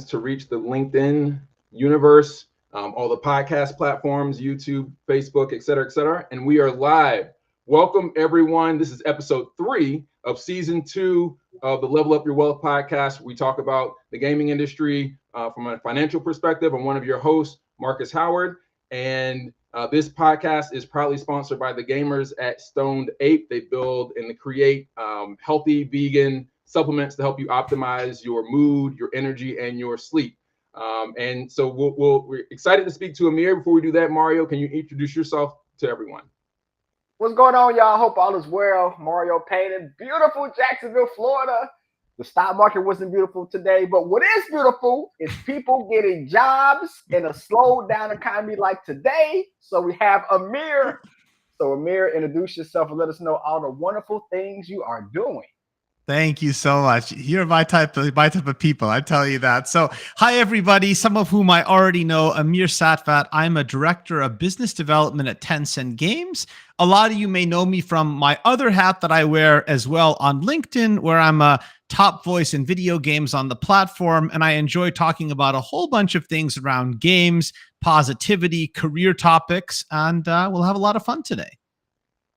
to reach the LinkedIn universe, all the podcast platforms, YouTube, Facebook, et cetera, et cetera. And we are live. Welcome, everyone. This is episode 3 of season 2 of the Level Up Your Wealth podcast. We talk about the gaming industry from a financial perspective. I'm one of your hosts, Marcus Howard. And this podcast is proudly sponsored by the gamers at Stoned Ape. They build and create healthy vegan supplements to help you optimize your mood, your energy, and your sleep. And so we're excited to speak to Amir. Before we do that, Mario, can you introduce yourself to everyone? What's going on, y'all? Hope all is well. Mario Payne in beautiful Jacksonville, Florida. The stock market wasn't beautiful today, but what is beautiful is people getting jobs in a slowed down economy like today. So we have Amir. So Amir, introduce yourself and let us know all the wonderful things you are doing. Thank you so much. You're my type of people, I tell you that. So, hi everybody, some of whom I already know. Amir Satvat. I'm a director of business development at Tencent Games. A lot of you may know me from my other hat that I wear as well on LinkedIn, where I'm a top voice in video games on the platform, and I enjoy talking about a whole bunch of things around games, positivity, career topics, and we'll have a lot of fun today.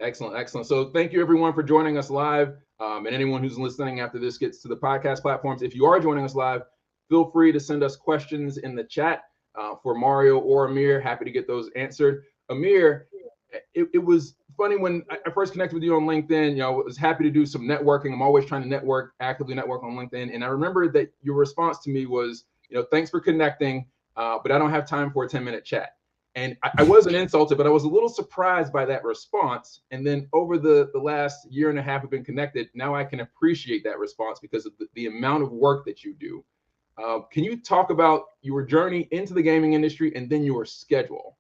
Excellent, excellent. So thank you everyone for joining us live. And anyone who's listening after this gets to the podcast platforms, if you are joining us live, feel free to send us questions in the chat for Mario or Amir. Happy to get those answered. Amir, it was funny when I first connected with you on LinkedIn. You know, I was happy to do some networking. I'm always trying to actively network on LinkedIn. And I remember that your response to me was, thanks for connecting, but I don't have time for a 10-minute chat. And I wasn't insulted, but I was a little surprised by that response. And then over the last year and a half we've been connected, now I can appreciate that response because of the amount of work that you do. Can you talk about your journey into the gaming industry and then your schedule?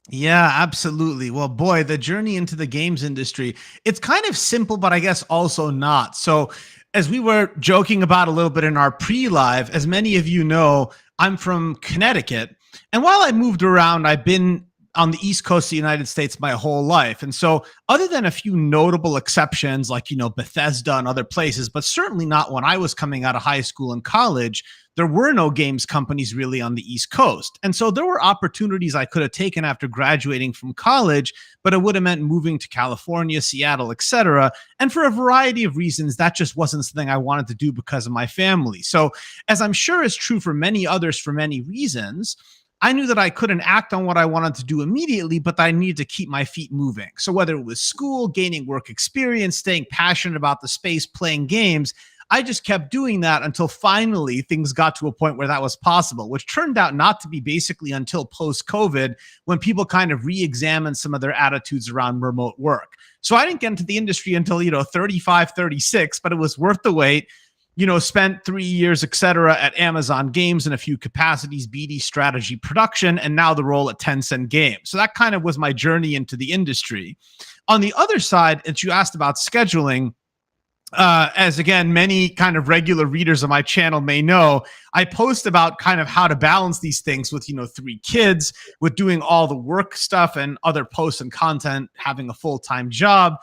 Yeah, absolutely. Well, boy, the journey into the games industry, it's kind of simple, but I guess also not. So as we were joking about a little bit in our pre-live, as many of you know, I'm from Connecticut. And while I moved around, I've been on the East Coast of the United States my whole life. And so other than a few notable exceptions like, Bethesda and other places, but certainly not when I was coming out of high school and college, there were no games companies really on the East Coast. And so there were opportunities I could have taken after graduating from college, but it would have meant moving to California, Seattle, etc. And for a variety of reasons, that just wasn't something I wanted to do because of my family. So as I'm sure is true for many others for many reasons, I knew that I couldn't act on what I wanted to do immediately, but I needed to keep my feet moving. So whether it was school, gaining work experience, staying passionate about the space, playing games, I just kept doing that until finally things got to a point where that was possible, which turned out not to be basically until post-COVID, when people kind of re-examined some of their attitudes around remote work. So I didn't get into the industry until, 35, 36, but it was worth the wait. Spent 3 years, et cetera, at Amazon Games in a few capacities, BD strategy production, and now the role at Tencent Games. So that kind of was my journey into the industry. On the other side, as you asked about scheduling, as again, many kind of regular readers of my channel may know, I post about kind of how to balance these things with, 3 kids, with doing all the work stuff and other posts and content, having a full-time job.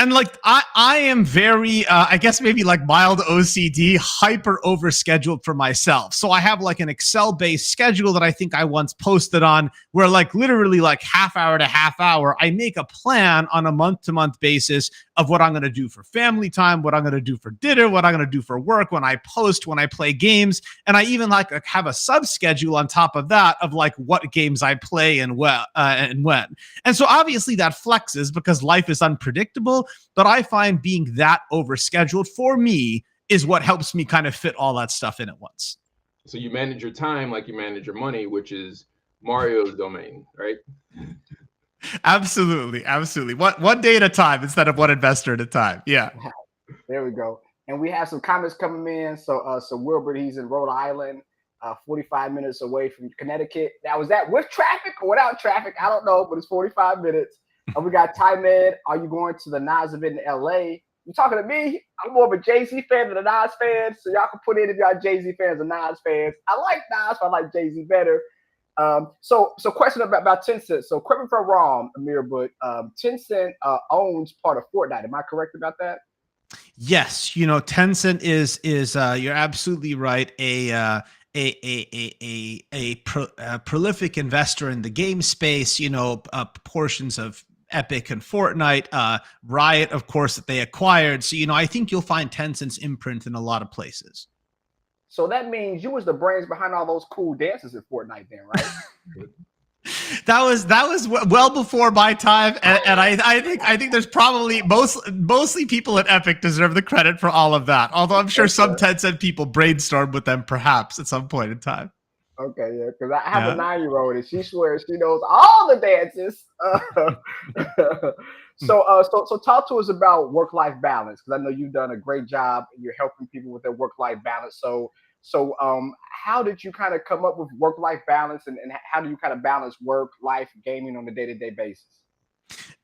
And I am very, I guess maybe like mild OCD, hyper overscheduled for myself. So I have like an Excel-based schedule that I think I once posted on, where literally half hour to half hour, I make a plan on a month-to-month basis of what I'm going to do for family time, what I'm going to do for dinner, what I'm going to do for work, when I post, when I play games. And I even have a sub-schedule on top of that of what games I play and when. And so obviously that flexes because life is unpredictable. But I find being that overscheduled for me is what helps me kind of fit all that stuff in at once. So you manage your time like you manage your money, which is Mario's domain, right? Absolutely. Absolutely. One day at a time instead of one investor at a time. Yeah. There we go. And we have some comments coming in. So Wilbert, he's in Rhode Island, 45 minutes away from Connecticut. Now, was that with traffic or without traffic? I don't know, but it's 45 minutes. And we got Ty Med. Are you going to the Nas event in LA? You talking to me? I'm more of a Jay-Z fan than a Nas fan. So y'all can put in if y'all Jay-Z fans or Nas fans. I like Nas, but I like Jay-Z better. So question about Tencent. So correct me if I'm wrong, Amir, but Tencent owns part of Fortnite. Am I correct about that? Yes, Tencent is you're absolutely right, a a prolific investor in the game space, portions of Epic and Fortnite, Riot, of course, that they acquired. So, I think you'll find Tencent's imprint in a lot of places. So that means you was the brains behind all those cool dances in Fortnite then, right? That was well before my time, and I think there's probably mostly people at Epic deserve the credit for all of that. Although I'm sure some Tencent people brainstormed with them perhaps at some point in time. Okay, yeah, because I have a 9-year-old and she swears she knows all the dances. So talk to us about work-life balance, because I know you've done a great job and you're helping people with their work-life balance. So how did you kind of come up with work-life balance, and how do you kind of balance work, life, gaming on a day-to-day basis?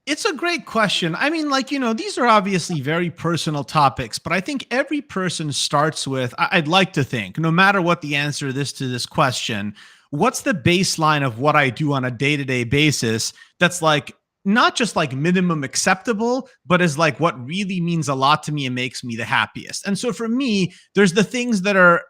It's a great question. I mean, these are obviously very personal topics, but I think every person starts with, I'd like to think, no matter what the answer is to this question, what's the baseline of what I do on a day-to-day basis that's not just minimum acceptable, but is what really means a lot to me and makes me the happiest. And so for me, there's the things that are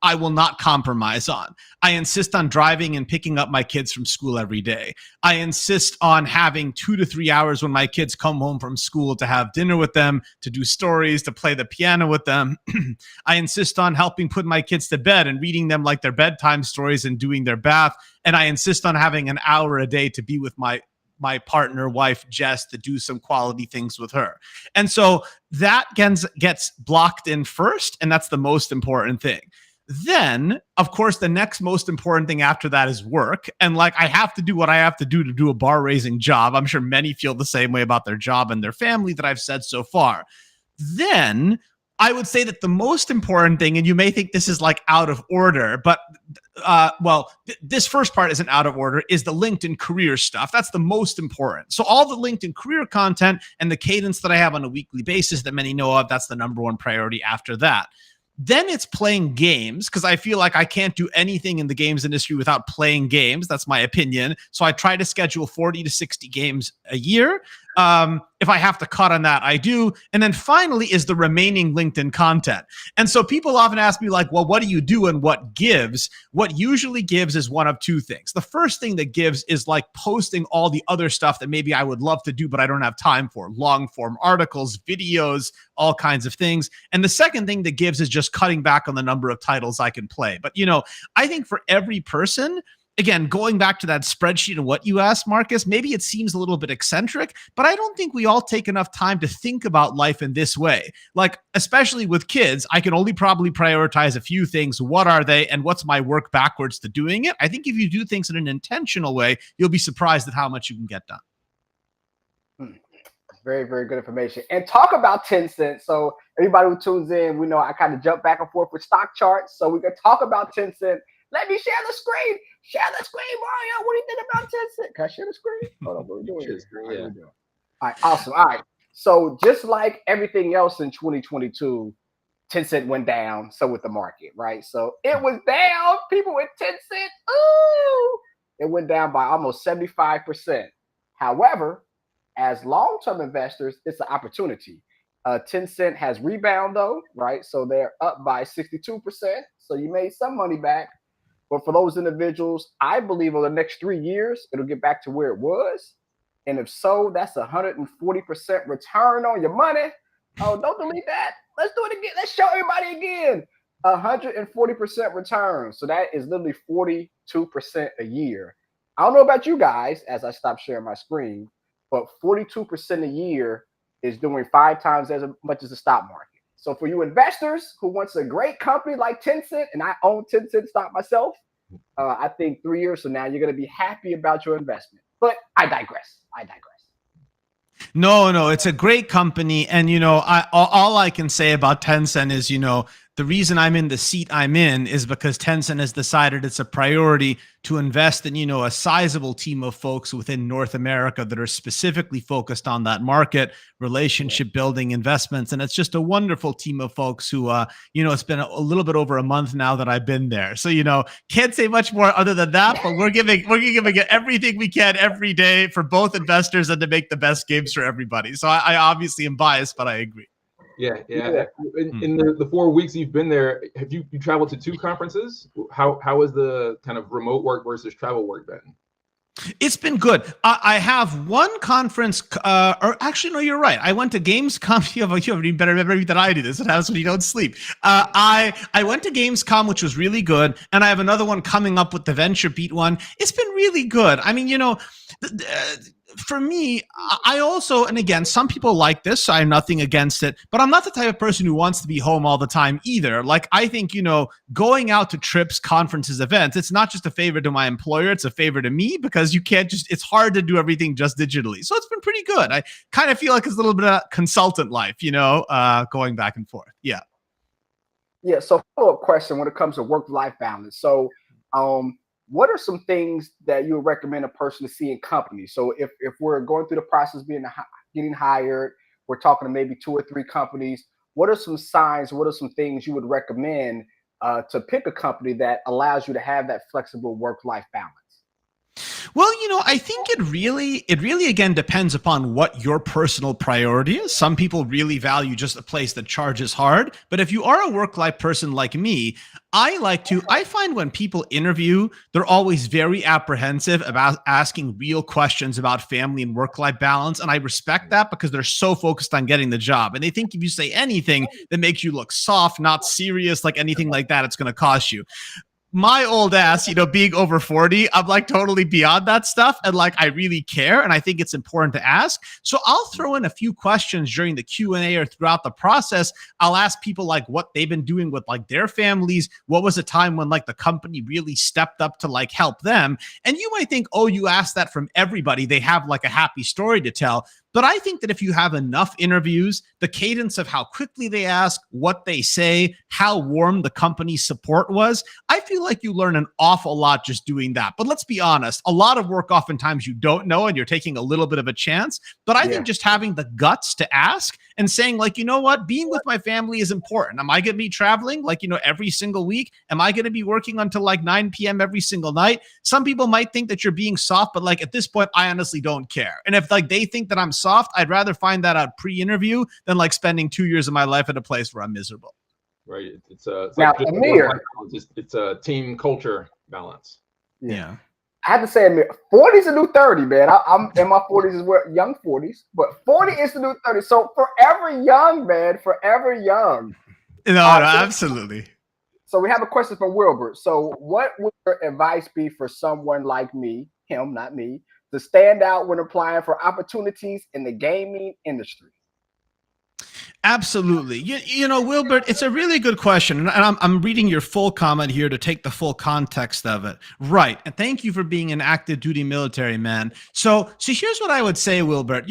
I will not compromise on. I insist on driving and picking up my kids from school every day. I insist on having 2 to 3 hours when my kids come home from school to have dinner with them, to do stories, to play the piano with them. I insist on helping put my kids to bed and reading them their bedtime stories and doing their bath. And I insist on having an hour a day to be with my partner, wife, Jess, to do some quality things with her. And so that gets blocked in first, and that's the most important thing. Then, of course, the next most important thing after that is work. And I have to do what I have to do a bar raising job. I'm sure many feel the same way about their job and their family that I've said so far. Then I would say that the most important thing, and you may think this is out of order, but this first part isn't out of order, is the LinkedIn career stuff. That's the most important. So all the LinkedIn career content and the cadence that I have on a weekly basis that many know of, that's the number one priority after that. Then it's playing games, because I feel like I can't do anything in the games industry without playing games. That's my opinion. So I try to schedule 40 to 60 games a year. If I have to cut on that, I do. And then finally is the remaining LinkedIn content. And so people often ask me well, what do you do and what gives? What usually gives is one of two things. The first thing that gives is posting all the other stuff that maybe I would love to do, but I don't have time for. Long form articles, videos, all kinds of things. And the second thing that gives is just cutting back on the number of titles I can play. But, I think for every person, again, going back to that spreadsheet and what you asked, Marcus, maybe it seems a little bit eccentric, but I don't think we all take enough time to think about life in this way. Especially with kids, I can only probably prioritize a few things. What are they, and what's my work backwards to doing it? I think if you do things in an intentional way, you'll be surprised at how much you can get done. Very, very good information. And talk about Tencent. So everybody who tunes in, we know I kind of jump back and forth with stock charts. So we can talk about Tencent. Let me share the screen. Share the screen, Mario. What do you think about Tencent? Can I share the screen? Hold on, what are we doing here? Yeah. All right, awesome. All right. So just like everything else in 2022, Tencent went down. So with the market, right? So it was down. People with Tencent, ooh, it went down by almost 75%. However, as long-term investors, it's an opportunity. Tencent has rebound though, right? So they're up by 62%. So you made some money back. But for those individuals, I believe over the next 3 years, it'll get back to where it was. And if so, that's 140% return on your money. Oh, don't delete that. Let's do it again. Let's show everybody again. 140% return. So that is literally 42% a year. I don't know about you guys as I stop sharing my screen, but 42% a year is doing 5 times as much as the stock market. So for you investors who wants a great company like Tencent, and I own Tencent stock myself, I think 3 years from now, you're going to be happy about your investment. But I digress. No, it's a great company. And, all I can say about Tencent is, the reason I'm in the seat I'm in is because Tencent has decided it's a priority to invest in, a sizable team of folks within North America that are specifically focused on that market, relationship building, investments. And it's just a wonderful team of folks who, it's been a little bit over a month now that I've been there. So, can't say much more other than that, but we're giving it everything we can every day for both investors and to make the best games for everybody. So I obviously am biased, but I agree. Yeah. Yeah. In the 4 weeks you've been there, have you traveled to 2 conferences? How is the kind of remote work versus travel work been? It's been good. I have one conference, or actually, no, you're right. I went to Gamescom. You have even better memory than I do. This is what happens when you don't sleep. I went to Gamescom, which was really good, and I have another one coming up with the VentureBeat one. It's been really good. I mean, for me, I also, and again, some people like this, so I have nothing against it, but I'm not the type of person who wants to be home all the time either. Like, I think, going out to trips, conferences, events, it's not just a favor to my employer, it's a favor to me, because it's hard to do everything just digitally. So it's been pretty good. I kind of feel like it's a little bit of consultant life, going back and forth. Yeah. Yeah. So follow-up question when it comes to work-life balance. So, what are some things that you would recommend a person to see in companies? So if we're going through the process of getting hired, we're talking to maybe 2 or 3 companies, what are some signs, what are some things you would recommend to pick a company that allows you to have that flexible work-life balance? Well, I think it really again depends upon what your personal priority is. Some people really value just a place that charges hard. But if you are a work-life person like me, I find when people interview, they're always very apprehensive about asking real questions about family and work-life balance. And I respect that because they're so focused on getting the job. And they think if you say anything that makes you look soft, not serious, like anything like that, it's going to cost you. My old ass, being over 40, I'm like totally beyond that stuff. And like, I really care. And I think it's important to ask. So I'll throw in a few questions during the Q&A or throughout the process. I'll ask people like what they've been doing with like their families. What was a time when like the company really stepped up to like help them? And you might think, oh, you asked that from everybody. They have like a happy story to tell. But I think that if you have enough interviews, the cadence of how quickly they ask, what they say, how warm the company's support was, I feel like you learn an awful lot just doing that. But let's be honest, a lot of work oftentimes you don't know and you're taking a little bit of a chance. But I think just having the guts to ask and saying like, you know what, being with my family is important. Am I going to be traveling like, every single week? Am I going to be working until like 9 p.m. every single night? Some people might think that you're being soft, but like at this point, I honestly don't care. And if like they think that I'm soft, I'd rather find that out pre-interview than like spending 2 years of my life at a place where I'm miserable. Right. It's now, like Amir, it's a team culture balance. Yeah. I have to say, Amir, 40 is the new 30, man. I'm in my 40s as well, young 40s, but 40 is the new 30. So forever young, man, forever young. No, absolutely. So we have a question from Wilbert. So what would your advice be for someone like me, him, not me, to stand out when applying for opportunities in the gaming industry? Absolutely. Wilbert, it's a really good question. And I'm reading your full comment here to take the full context of it. Right. And thank you for being an active duty military man. So here's what I would say, Wilbert.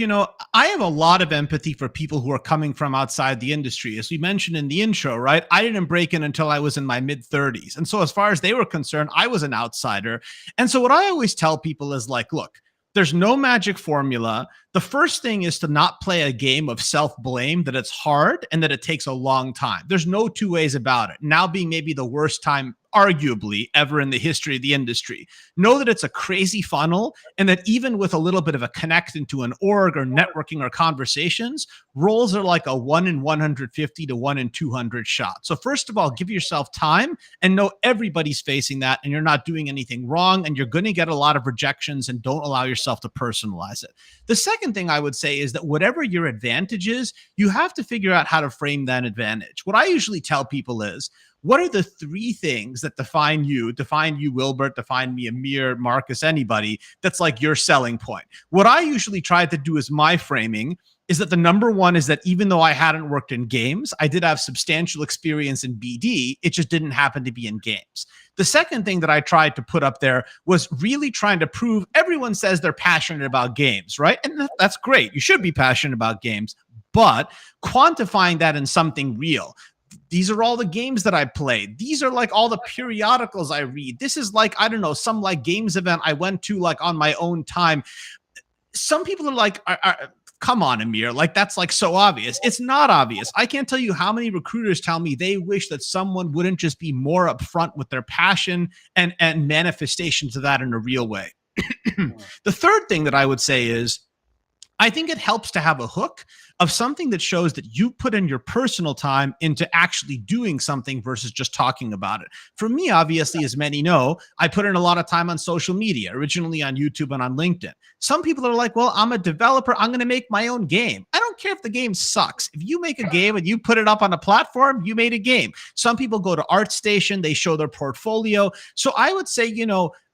I have a lot of empathy for people who are coming from outside the industry. As we mentioned in the intro, right? I didn't break in until I was in my mid 30s. And so as far as they were concerned, I was an outsider. And so what I always tell people is like, look, there's no magic formula. The first thing is to not play a game of self-blame that it's hard and that it takes a long time. There's no 2 ways about it. Now being maybe the worst time, arguably, ever in the history of the industry. Know that it's a crazy funnel and that even with a little bit of a connect into an org or networking or conversations, roles are like a 1 in 150 to 1 in 200 shot. So first of all, give yourself time and know everybody's facing that and you're not doing anything wrong and you're going to get a lot of rejections and don't allow yourself to personalize it. The second thing I would say is that whatever your advantage is, you have to figure out how to frame that advantage. What I usually tell people is, what are the 3 things that define you, Wilbert, define me, Amir, Marcus, anybody, that's like your selling point? What I usually try to do as my framing is that the number one is that even though I hadn't worked in games, I did have substantial experience in BD. It just didn't happen to be in games. The second thing that I tried to put up there was really trying to prove everyone says they're passionate about games, right? And that's great. You should be passionate about games, but quantifying that in something real. These are all the games that I played. These are like all the periodicals I read. This is like, I don't know, some like games event I went to like on my own time. Some people are like, come on, Amir, like that's like so obvious. It's not obvious. I can't tell you how many recruiters tell me they wish that someone wouldn't just be more upfront with their passion and manifestations of that in a real way. The third thing that I would say is, I think it helps to have a hook of something that shows that you put in your personal time into actually doing something versus just talking about it. For me, obviously, as many know, I put in a lot of time on social media, originally on YouTube and on LinkedIn. Some people are like, well, I'm a developer. I'm going to make my own game. I don't care if the game sucks. If you make a game and you put it up on a platform, you made a game. Some people go to ArtStation, they show their portfolio. So I would say,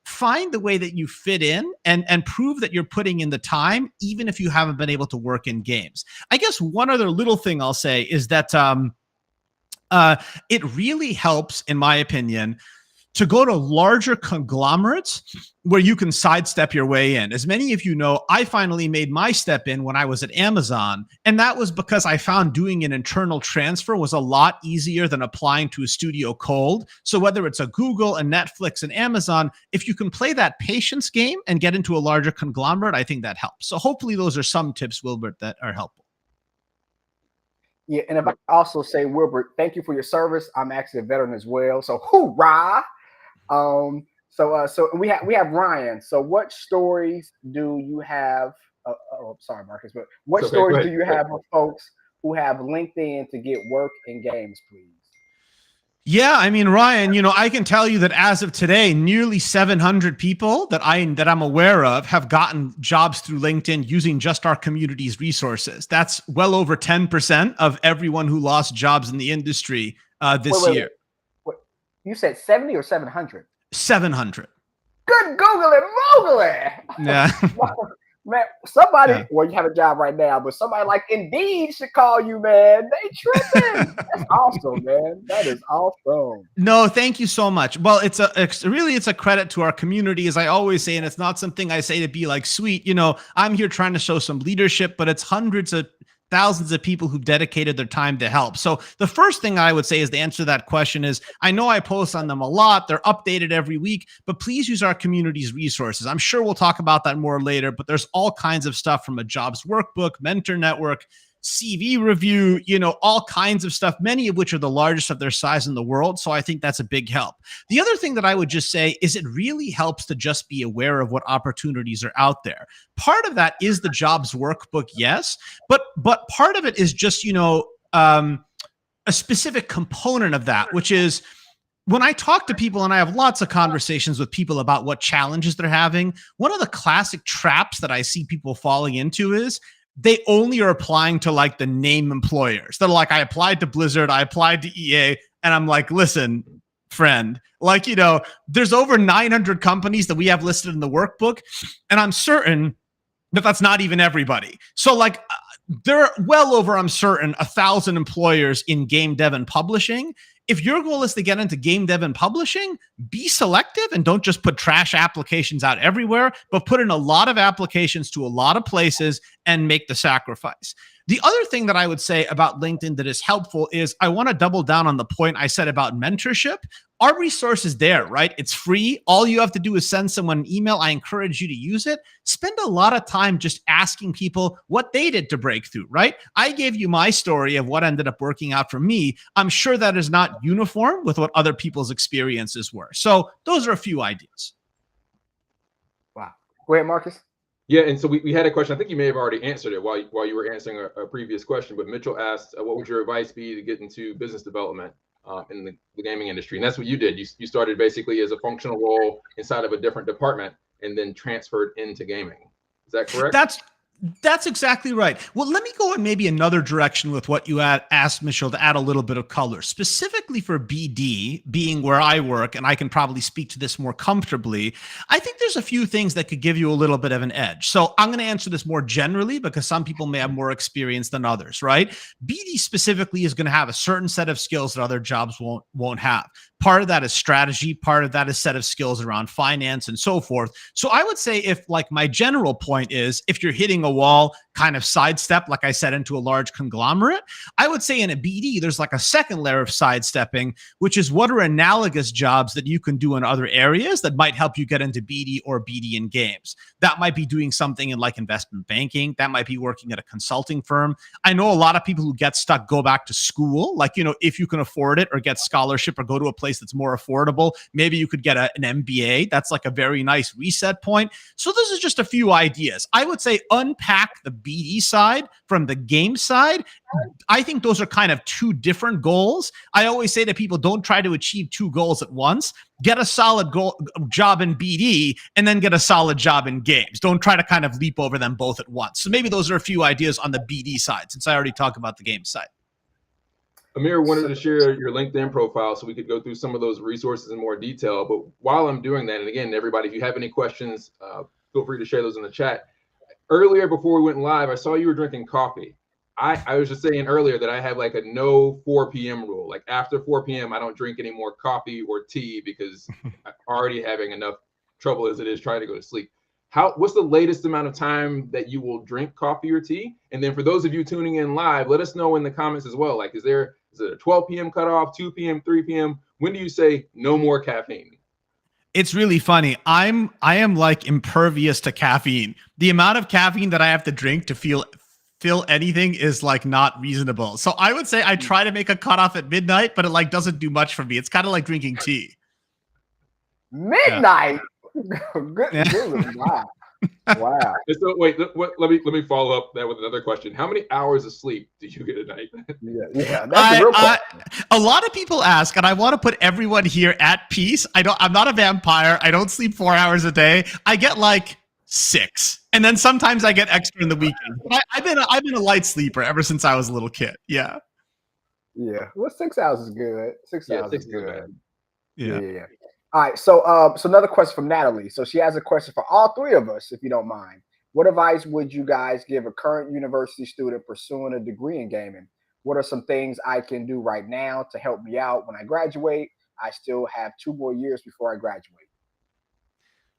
find the way that you fit in and prove that you're putting in the time, even if you haven't been able to work in games. I guess one other little thing I'll say is that it really helps, in my opinion, to go to larger conglomerates where you can sidestep your way in. As many of you know, I finally made my step in when I was at Amazon, and that was because I found doing an internal transfer was a lot easier than applying to a studio cold. So whether it's a Google, a Netflix, and Amazon, if you can play that patience game and get into a larger conglomerate, I think that helps. So hopefully those are some tips, Wilbert, that are helpful. Yeah, and if I also say, Wilbert, thank you for your service. I'm actually a veteran as well. So hoorah! So we have Ryan. So what stories do you have? Sorry, Marcus, but what stories do you have of folks who have LinkedIn to get work in games, please? Yeah, I mean, Ryan, I can tell you that as of today, nearly 700 people that I'm aware of have gotten jobs through LinkedIn using just our community's resources. That's well over 10% of everyone who lost jobs in the industry this year. Wait. You said 70 or 700? 700. Good googly moogly. Yeah. Man, somebody, well, you have a job right now, but somebody like Indeed should call you, man. They tripping. That's awesome, man. That is awesome. No, thank you so much. Well, it's a credit to our community, as I always say, and it's not something I say to be like sweet. I'm here trying to show some leadership, but it's hundreds of thousands of people who've dedicated their time to help. So the first thing I would say is the answer to that question is, I know I post on them a lot. They're updated every week, but please use our community's resources. I'm sure we'll talk about that more later, but there's all kinds of stuff from a jobs workbook, mentor network, CV review, all kinds of stuff, many of which are the largest of their size in the world. So I think that's a big help. The other thing that I would just say is it really helps to just be aware of what opportunities are out there. Part of that is the jobs workbook, yes, but part of it is just, a specific component of that, which is when I talk to people, and I have lots of conversations with people about what challenges they're having, one of the classic traps that I see people falling into is they only are applying to like the name employers. They're like, I applied to Blizzard, I applied to EA, and I'm like, listen, friend, there's over 900 companies that we have listed in the workbook, and I'm certain that that's not even everybody. So there are well over, I'm certain, 1,000 employers in game dev and publishing. If your goal is to get into game dev and publishing, be selective and don't just put trash applications out everywhere, but put in a lot of applications to a lot of places and make the sacrifice. The other thing that I would say about LinkedIn that is helpful is I want to double down on the point I said about mentorship. Our resource is there, right? It's free. All you have to do is send someone an email. I encourage you to use it. Spend a lot of time just asking people what they did to break through, right? I gave you my story of what ended up working out for me. I'm sure that is not uniform with what other people's experiences were. So those are a few ideas. Wow. Go ahead, Marcus. Yeah, and so we had a question. I think you may have already answered it while you were answering a previous question, but Mitchell asked, what would your advice be to get into business development in the gaming industry? And that's what you did. You started basically as a functional role inside of a different department and then transferred into gaming. Is that correct? That's exactly right. Well, let me go in maybe another direction with what you asked, Mitchell, to add a little bit of color, specifically for BD, being where I work, and I can probably speak to this more comfortably. I think there's a few things that could give you a little bit of an edge. So I'm going to answer this more generally because some people may have more experience than others, right? BD specifically is going to have a certain set of skills that other jobs won't have. Part of that is strategy. Part of that is set of skills around finance and so forth. So I would say if my general point is if you're hitting a wall, kind of sidestep, like I said, into a large conglomerate, I would say in a BD, there's a second layer of sidestepping, which is what are analogous jobs that you can do in other areas that might help you get into BD or BD in games. That might be doing something in investment banking. That might be working at a consulting firm. I know a lot of people who get stuck go back to school, if you can afford it or get scholarship or go to a place that's more affordable, maybe you could get an MBA. That's a very nice reset point. So those are just a few ideas. I would say unpack the BD side from the game side, I think those are kind of two different goals. I always say to people, don't try to achieve two goals at once. Get a solid job in BD and then get a solid job in games. Don't try to kind of leap over them both at once. So maybe those are a few ideas on the BD side, since I already talked about the game side. Amir wanted to share your LinkedIn profile so we could go through some of those resources in more detail. But while I'm doing that, and again, everybody, if you have any questions, feel free to share those in the chat. Earlier, before we went live, I saw you were drinking coffee. I was just saying earlier that I have like a no 4 p.m. rule. Like after 4 p.m., I don't drink any more coffee or tea because I'm already having enough trouble as it is trying to go to sleep. What's the latest amount of time that you will drink coffee or tea? And then for those of you tuning in live, let us know in the comments as well. Like, is it a 12 p.m. cutoff, 2 p.m., 3 p.m.? When do you say no more caffeine? It's really funny. I am like impervious to caffeine. The amount of caffeine that I have to drink to feel anything is like not reasonable. So I would say I try to make a cutoff at midnight, but it like doesn't do much for me. It's kind of like drinking tea. Midnight. Good. Wow. Wow. So wait, let me follow up that with another question. How many hours of sleep do you get a night? Yeah, that's a real question. A lot of people ask, and I want to put everyone here at peace. I'm not a vampire. I don't sleep 4 hours a day. I get like 6, and then sometimes I get extra in the weekend. But I've been a light sleeper ever since I was a little kid. Yeah. Yeah. Well, 6 hours is good. 6 hours is good. Yeah. All right. So another question from Natalie. So she has a question for all three of us, if you don't mind. What advice would you guys give a current university student pursuing a degree in gaming? What are some things I can do right now to help me out when I graduate? I still have 2 more years before I graduate.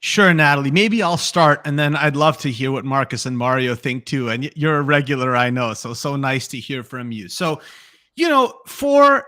Sure, Natalie. Maybe I'll start, and then I'd love to hear what Marcus and Mario think too. And you're a regular, I know, so nice to hear from you. So, for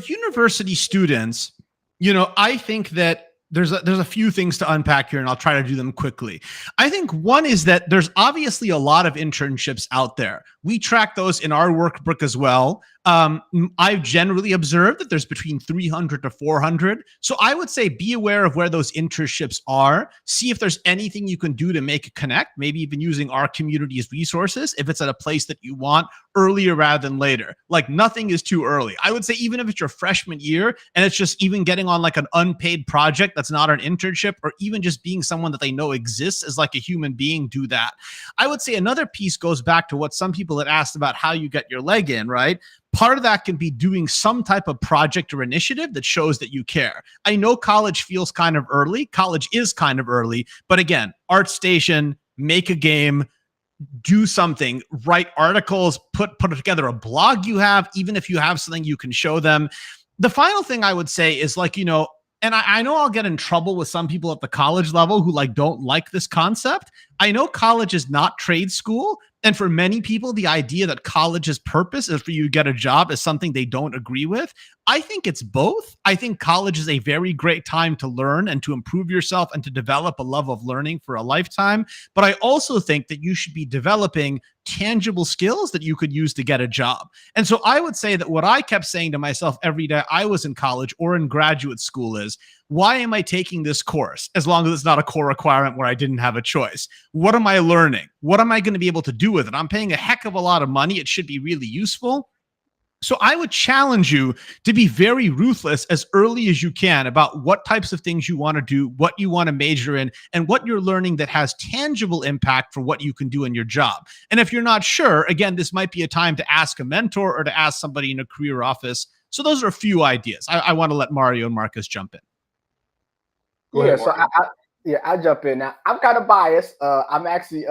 university students, I think that there's a few things to unpack here, and I'll try to do them quickly. I think one is that there's obviously a lot of internships out there. We track those in our workbook as well. I've generally observed that there's between 300 to 400. So I would say be aware of where those internships are. See if there's anything you can do to make a connect, maybe even using our community's resources if it's at a place that you want earlier rather than later. Like nothing is too early. I would say even if it's your freshman year and it's just even getting on like an unpaid project that's not an internship, or even just being someone that they know exists as like a human being, do that. I would say another piece goes back to what some people had asked about how you get your leg in, right? Part of that can be doing some type of project or initiative that shows that you care. I know college feels kind of early. College is kind of early. But again, ArtStation, make a game, do something, write articles, put together a blog you have, even if you have something you can show them. The final thing I would say is like, and I know I'll get in trouble with some people at the college level who like don't like this concept. I know college is not trade school. And for many people, the idea that college's purpose is for you to get a job is something they don't agree with. I think it's both. I think college is a very great time to learn and to improve yourself and to develop a love of learning for a lifetime. But I also think that you should be developing tangible skills that you could use to get a job. And so I would say that what I kept saying to myself every day I was in college or in graduate school is, why am I taking this course? As long as it's not a core requirement where I didn't have a choice. What am I learning? What am I going to be able to do with it? I'm paying a heck of a lot of money. It should be really useful. So I would challenge you to be very ruthless as early as you can about what types of things you want to do, what you want to major in, and what you're learning that has tangible impact for what you can do in your job. And if you're not sure, again, this might be a time to ask a mentor or to ask somebody in a career office. So those are a few ideas. I want to let Mario and Marcus jump in. Go ahead, so I'll jump in now. I'm kind of biased. I'm actually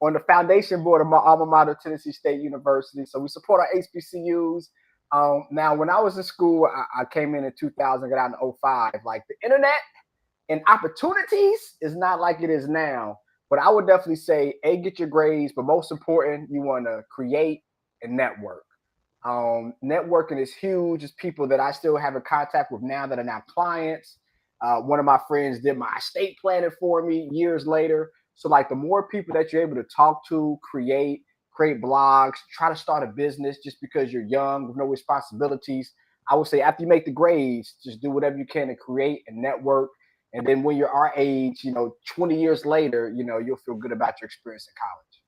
on the foundation board of my alma mater, Tennessee State University. So we support our HBCUs. Now, when I was in school, I came in 2000, got out in 2005. Like the internet and opportunities is not like it is now. But I would definitely say, get your grades. But most important, you want to create and network. Networking is huge. It's people that I still have in contact with now that are now clients. One of my friends did my estate planning for me years later. So like the more people that you're able to talk to, create blogs, try to start a business just because you're young with no responsibilities. I would say after you make the grades, just do whatever you can to create and network. And then when you're our age, 20 years later, you'll feel good about your experience in college.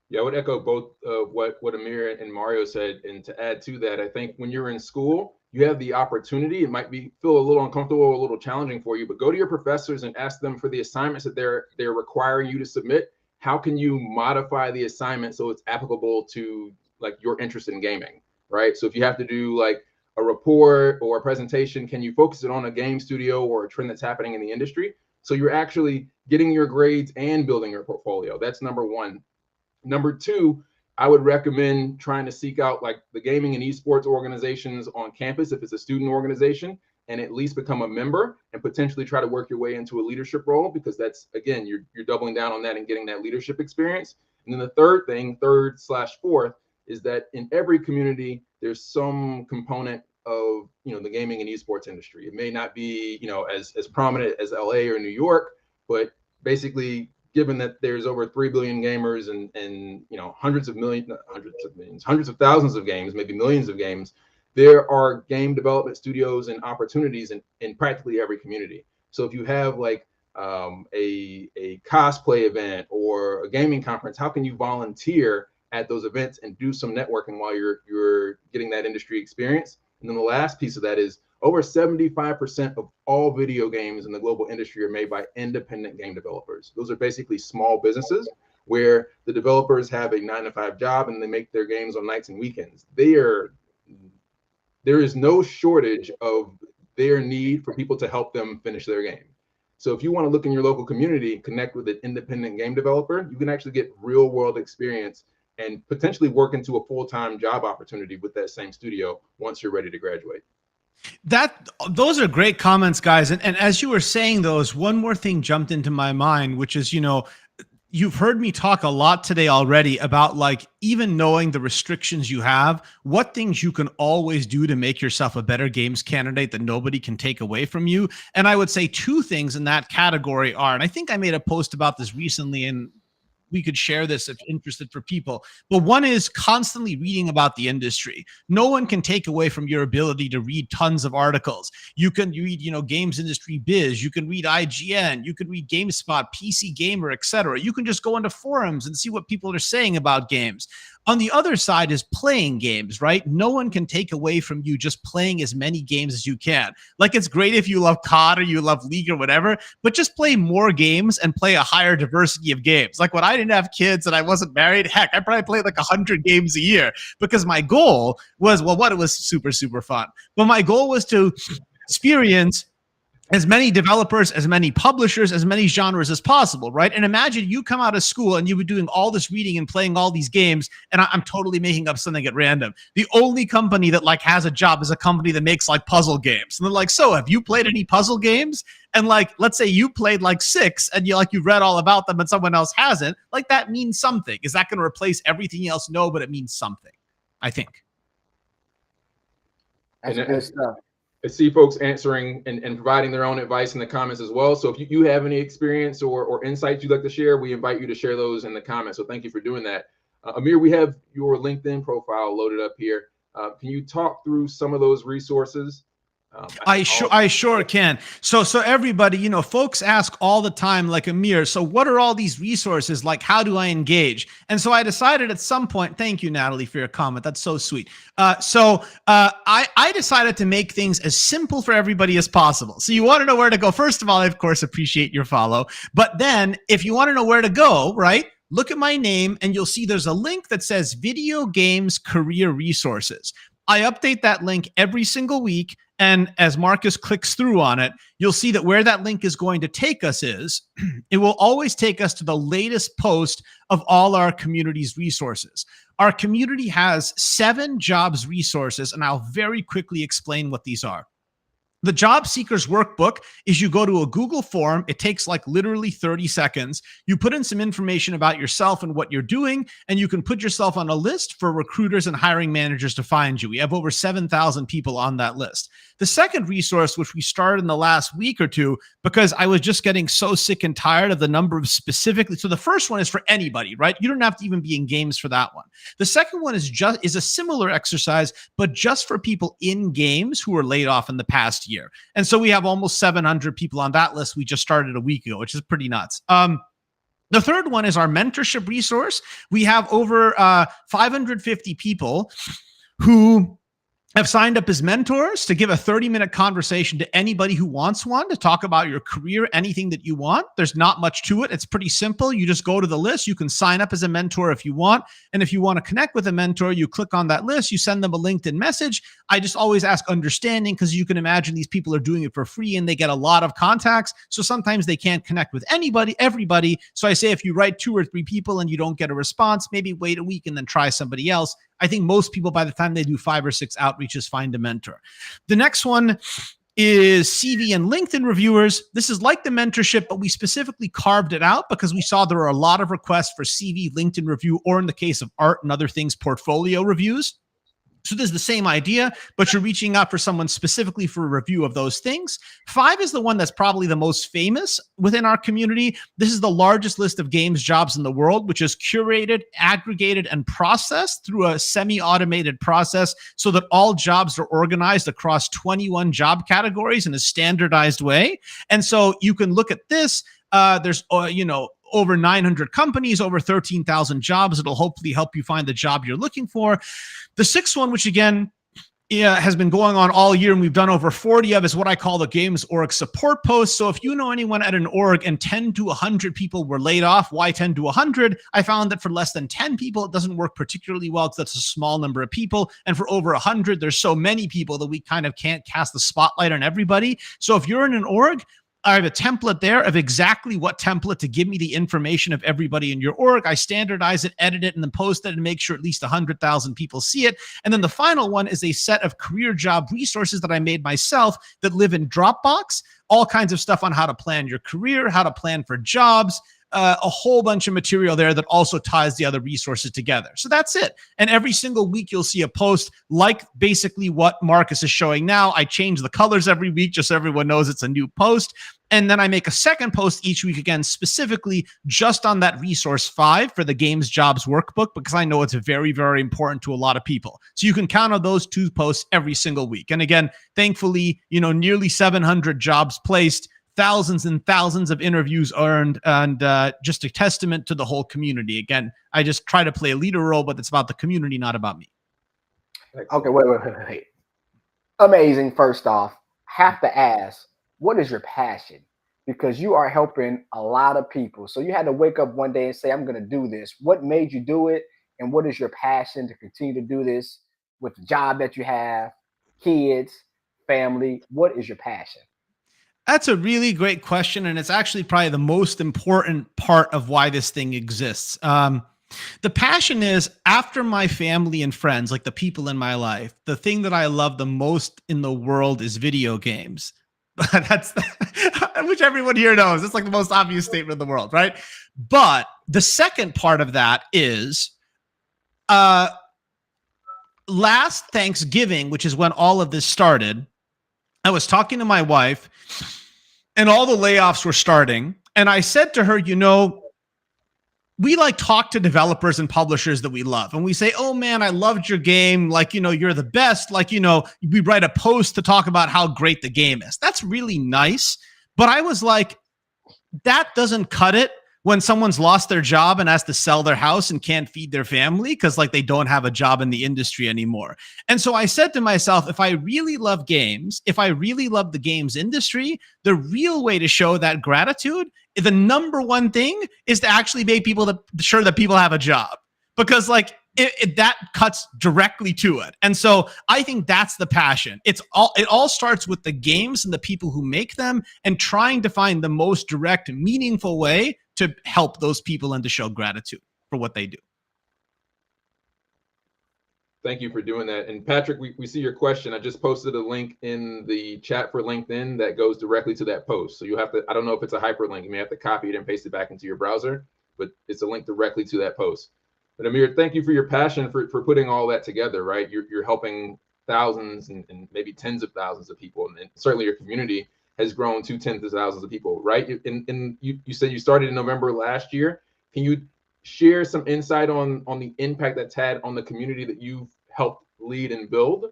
Yeah, I would echo both of what Amir and Mario said. And to add to that, I think when you're in school, you have the opportunity. It might feel a little uncomfortable or a little challenging for you, but go to your professors and ask them for the assignments that they're requiring you to submit. How can you modify the assignment so it's applicable to like your interest in gaming, right? So if you have to do like a report or a presentation, can you focus it on a game studio or a trend that's happening in the industry? So you're actually getting your grades and building your portfolio. That's number one. Number two, I would recommend trying to seek out like the gaming and esports organizations on campus if it's a student organization, and at least become a member and potentially try to work your way into a leadership role, because that's, again, you're doubling down on that and getting that leadership experience. And then the third/fourth, is that in every community there's some component of the gaming and esports industry. It may not be as prominent as LA or New York, but basically, given that there's over 3 billion gamers and hundreds of thousands of games, maybe millions of games, there are game development studios and opportunities in practically every community. So if you have like a cosplay event or a gaming conference, how can you volunteer at those events and do some networking while you're getting that industry experience? And then the last piece of that is over 75% of all video games in the global industry are made by independent game developers. Those are basically small businesses where the developers have a 9-to-5 job and they make their games on nights and weekends. There is no shortage of their need for people to help them finish their game. So if you want to look in your local community, connect with an independent game developer, you can actually get real world experience and potentially work into a full-time job opportunity with that same studio once you're ready to graduate. Those are great comments, guys. And as you were saying those, one more thing jumped into my mind, which is, you've heard me talk a lot today already about like even knowing the restrictions you have, what things you can always do to make yourself a better games candidate that nobody can take away from you. And I would say two things in that category are, and I think I made a post about this recently, and we could share this if interested for people. But one is constantly reading about the industry. No one can take away from your ability to read tons of articles. You can read, Games Industry Biz. You can read IGN. You can read GameSpot, PC Gamer, etc. You can just go into forums and see what people are saying about games. On the other side is playing games, right? No one can take away from you just playing as many games as you can. Like, it's great if you love COD or you love League or whatever, but just play more games and play a higher diversity of games. Like when I didn't have kids and I wasn't married, heck, I probably played like 100 games a year because my goal was, it was super, super fun. But my goal was to experience as many developers, as many publishers, as many genres as possible, right? And imagine you come out of school and you were doing all this reading and playing all these games, and I'm totally making up something at random. The only company that like has a job is a company that makes like puzzle games. And they're like, so have you played any puzzle games? And like, let's say you played like 6 and you read all about them and someone else hasn't, like that means something. Is that going to replace everything else? No, but it means something, I think. That's good stuff. I see folks answering and providing their own advice in the comments as well. So if you have any experience or insights you'd like to share, we invite you to share those in the comments. So thank you for doing that. Amir, we have your LinkedIn profile loaded up here. Can you talk through some of those resources? I sure can. So everybody, folks ask all the time, like, Amir, so what are all these resources? Like, how do I engage? And so I decided at some point, thank you, Natalie, for your comment. That's so sweet. I decided to make things as simple for everybody as possible. So you want to know where to go. First of all, I, of course, appreciate your follow. But then if you want to know where to go, right, look at my name and you'll see there's a link that says Video Games Career Resources. I update that link every single week. And as Marcus clicks through on it, you'll see that where that link is going to take us is, it will always take us to the latest post of all our community's resources. Our community has 7 jobs resources, and I'll very quickly explain what these are. The Job Seekers Workbook is you go to a Google form. It takes like literally 30 seconds. You put in some information about yourself and what you're doing, and you can put yourself on a list for recruiters and hiring managers to find you. We have over 7,000 people on that list. The second resource, which we started in the last week or two, because I was just getting so sick and tired of the number of specifically. So the first one is for anybody, right? You don't have to even be in games for that one. The second one is a similar exercise, but just for people in games who were laid off in the past year. And so we have almost 700 people on that list. We just started a week ago, which is pretty nuts. The third one is our mentorship resource. We have over 550 people who have signed up as mentors to give a 30-minute conversation to anybody who wants one, to talk about your career, anything that you want. There's not much to it. It's pretty simple. You just go to the list. You can sign up as a mentor if you want. And if you want to connect with a mentor, you click on that list, you send them a LinkedIn message. I just always ask understanding, because you can imagine these people are doing it for free and they get a lot of contacts. So sometimes they can't connect with everybody. So I say, if you write 2 or 3 people and you don't get a response, maybe wait a week and then try somebody else. I think most people, by the time they do 5 or 6 outreaches, find a mentor. The next one is CV and LinkedIn reviewers. This is like the mentorship, but we specifically carved it out because we saw there were a lot of requests for CV, LinkedIn review, or in the case of art and other things, portfolio reviews. So this is the same idea, but you're reaching out for someone specifically for a review of those things. 5 is the one that's probably the most famous within our community. This is the largest list of games jobs in the world, which is curated, aggregated, and processed through a semi-automated process so that all jobs are organized across 21 job categories in a standardized way. And so you can look at this. There's, over 900 companies, over 13,000 jobs. It'll hopefully help you find the job you're looking for. The 6th one, which again has been going on all year, and we've done over 40 of, is what I call the Games Org support post. So if you know anyone at an org and 10 to 100 people were laid off, why 10 to 100? I found that for less than 10 people, it doesn't work particularly well because that's a small number of people. And for over 100, there's so many people that we kind of can't cast the spotlight on everybody. So if you're in an org, I have a template there of exactly what template to give me the information of everybody in your org. I standardize it, edit it, and then post it and make sure at least 100,000 people see it. And then the final one is a set of career job resources that I made myself that live in Dropbox. All kinds of stuff on how to plan your career, how to plan for jobs, a whole bunch of material there that also ties the other resources together. So that's it. And every single week you'll see a post like basically what Marcus is showing now. I change the colors every week just so everyone knows it's a new post. And then I make a second post each week, again, specifically just on that resource 5 for the Games Jobs Workbook, because I know it's very, very important to a lot of people. So you can count on those 2 posts every single week. And again, thankfully, nearly 700 jobs placed, thousands and thousands of interviews earned, and just a testament to the whole community. Again, I just try to play a leader role, but it's about the community, not about me. Okay, wait. Amazing. First off, have to ask, what is your passion? Because you are helping a lot of people. So you had to wake up one day and say, I'm going to do this. What made you do it? And what is your passion to continue to do this with the job that you have, kids, family? What is your passion? That's a really great question. And it's actually probably the most important part of why this thing exists. The passion is, after my family and friends, like the people in my life, the thing that I love the most in the world is video games. That's which everyone here knows. It's like the most obvious statement in the world, right? But the second part of that is last Thanksgiving, which is when all of this started, I was talking to my wife and all the layoffs were starting. And I said to her, we talk to developers and publishers that we love. And we say, oh man, I loved your game. You're the best. We write a post to talk about how great the game is. That's really nice. But I was like, that doesn't cut it when someone's lost their job and has to sell their house and can't feed their family because they don't have a job in the industry anymore. And so I said to myself, if I really love games, if I really love the games industry, the real way to show that gratitude, the number one thing, is to actually make sure that people have a job, because that cuts directly to it. And so I think that's the passion. It all starts with the games and the people who make them, and trying to find the most direct, meaningful way to help those people and to show gratitude for what they do. Thank you for doing that. And Patrick, we see your question. I just posted a link in the chat for LinkedIn that goes directly to that post. So you have to, I don't know if it's a hyperlink, you may have to copy it and paste it back into your browser, but it's a link directly to that post. But Amir, thank you for your passion for putting all that together, right? You're helping thousands and maybe tens of thousands of people. And certainly your community has grown to tens of thousands of people, right? And you said you started in November last year. Can you share some insight on the impact that's had on the community that you've helped lead and build?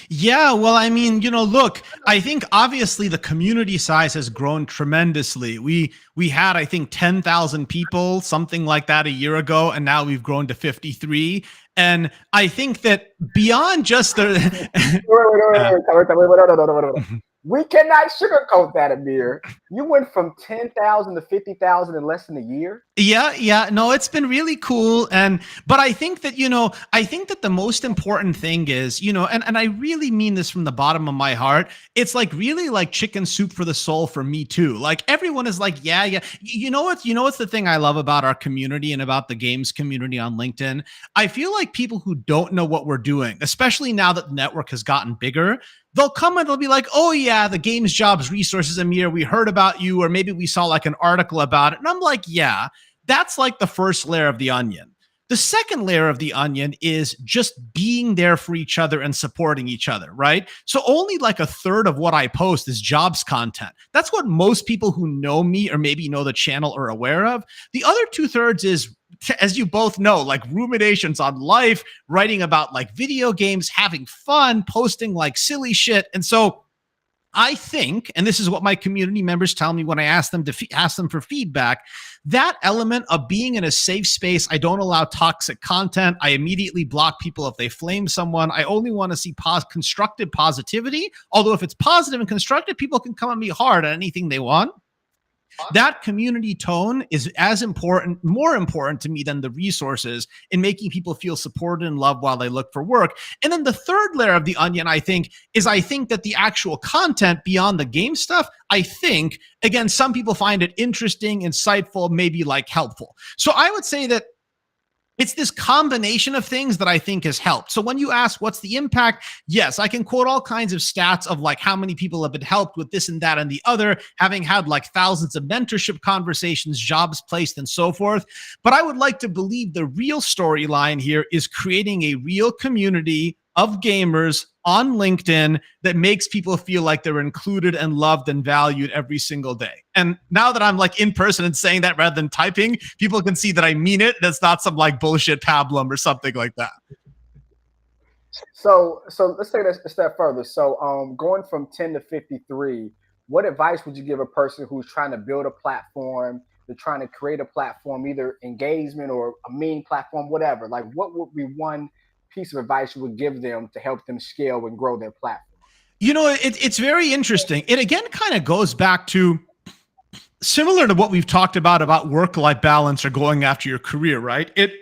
Yeah, well, I mean, look, I think obviously the community size has grown tremendously. We had, I think, 10,000 people, something like that a year ago, and now we've grown to 53. And I think that beyond just the Wait. We cannot sugarcoat that, Amir. You went from 10,000 to 50,000 in less than a year. Yeah, no, it's been really cool. But I think that, I think that the most important thing is, and I really mean this from the bottom of my heart. It's like really like chicken soup for the soul for me too. Like everyone is like, yeah. What's the thing I love about our community and about the games community on LinkedIn? I feel like people who don't know what we're doing, especially now that the network has gotten bigger, they'll come and they'll be like, oh yeah, the games, jobs, resources, Amir, we heard about you, or maybe we saw like an article about it. And I'm like, yeah, that's like the first layer of the onion. The second layer of the onion is just being there for each other and supporting each other, right? So only like a third of what I post is jobs content. That's what most people who know me or maybe know the channel are aware of. The other 2/3 is, as you both know, like ruminations on life, writing about like video games, having fun, posting like silly shit. And so I think, and this is what my community members tell me when I ask them ask them for feedback, that element of being in a safe space. I don't allow toxic content. I immediately block people if they flame someone. I only want to see constructive positivity. Although if it's positive and constructive, people can come at me hard on anything they want. That community tone is as important, more important to me than the resources in making people feel supported and loved while they look for work. And then the third layer of the onion, I think that the actual content beyond the game stuff, I think, again, some people find it interesting, insightful, maybe like helpful. So I would say that it's this combination of things that I think has helped. So when you ask what's the impact, yes, I can quote all kinds of stats of like how many people have been helped with this and that and the other, having had like thousands of mentorship conversations, jobs placed, and so forth. But I would like to believe the real storyline here is creating a real community of gamers on LinkedIn that makes people feel like they're included and loved and valued every single day. And now that I'm like in person and saying that rather than typing, people can see that I mean it. That's not some like bullshit pablum or something like that. So let's take this a step further. So going from 10 to 53, what advice would you give a person who's trying to build a platform, they're trying to create a platform, either engagement or a meme platform, whatever? Like what would be one piece of advice you would give them to help them scale and grow their platform? It's very interesting. It again kind of goes back to similar to what we've talked about work-life balance or going after your career, right? It,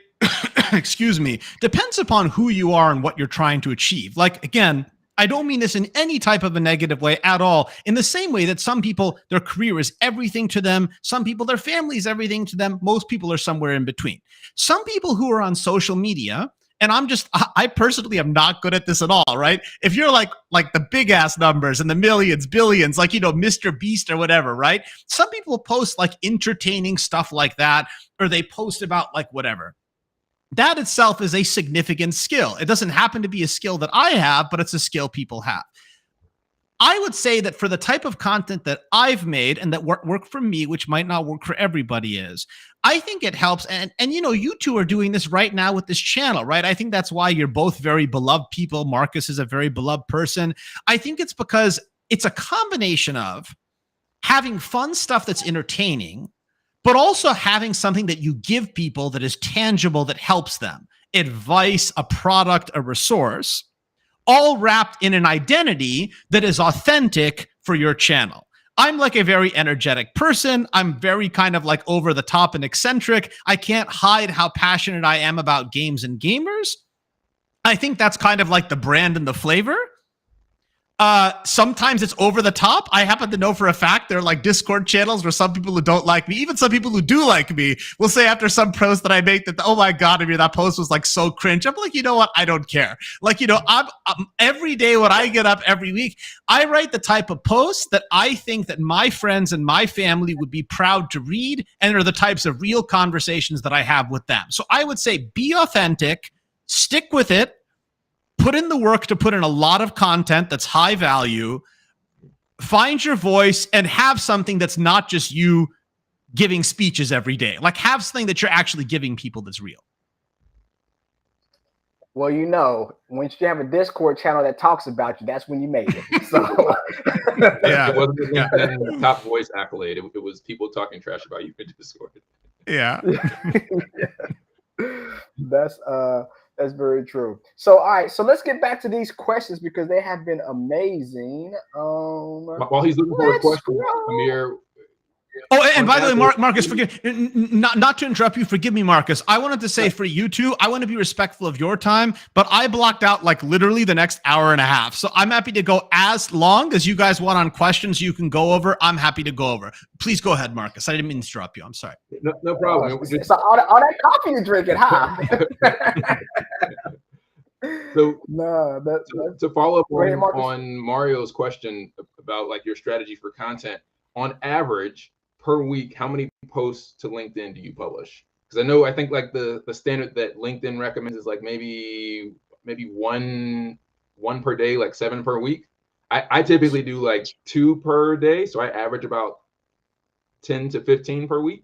excuse me, depends upon who you are and what you're trying to achieve. Like, again, I don't mean this in any type of a negative way at all. In the same way that some people, their career is everything to them. Some people, their family is everything to them. Most people are somewhere in between. Some people who are on social media, and I personally am not good at this at all, right? If you're like the big ass numbers and the millions, billions, like, Mr. Beast or whatever, right? Some people post like entertaining stuff like that, or they post about like whatever. That itself is a significant skill. It doesn't happen to be a skill that I have, but it's a skill people have. I would say that for the type of content that I've made and that work for me, which might not work for everybody, I think it helps. And you two are doing this right now with this channel, right? I think that's why you're both very beloved people. Marcus is a very beloved person. I think it's because it's a combination of having fun stuff that's entertaining, but also having something that you give people that is tangible, that helps them. Advice, a product, a resource, all wrapped in an identity that is authentic for your channel. I'm like a very energetic person. I'm very kind of like over the top and eccentric. I can't hide how passionate I am about games and gamers. I think that's kind of like the brand and the flavor. Sometimes it's over the top. I happen to know for a fact there are like Discord channels where some people who don't like me, even some people who do like me, will say after some post that I make that, oh my God, Amir, that post was like so cringe. I'm like, you know what? I don't care. Like, I'm every day when I get up every week, I write the type of posts that I think that my friends and my family would be proud to read, and are the types of real conversations that I have with them. So I would say be authentic, stick with it, put in the work to put in a lot of content that's high value, find your voice, and have something that's not just you giving speeches every day. Like, have something that you're actually giving people that's real. Well, once you have a Discord channel that talks about you, that's when you made it. So Yeah. It wasn't the LinkedIn top voice accolade. It was people talking trash about you in Discord. Yeah. That's very true. So all right, so let's get back to these questions because they have been amazing. While he's looking for a Let's question, scroll. Amir, Oh, and by the way, Apple- Marcus, forgive not to interrupt you. Forgive me, Marcus. I wanted to say for you too, I want to be respectful of your time, but I blocked out like literally the next hour and a half. So I'm happy to go as long as you guys want on questions you can go over. I'm happy to go over. Please go ahead, Marcus. I didn't mean to interrupt you. I'm sorry. no problem. So all that coffee you're drinking, huh? So No, to follow up Go ahead, Marcus. on Mario's question about like your strategy for content, on average per week, how many posts to LinkedIn do you publish? Because I think like the standard that LinkedIn recommends is like maybe one per day, like 7 per week. I typically do like 2 per day, so I average about 10 to 15 per week.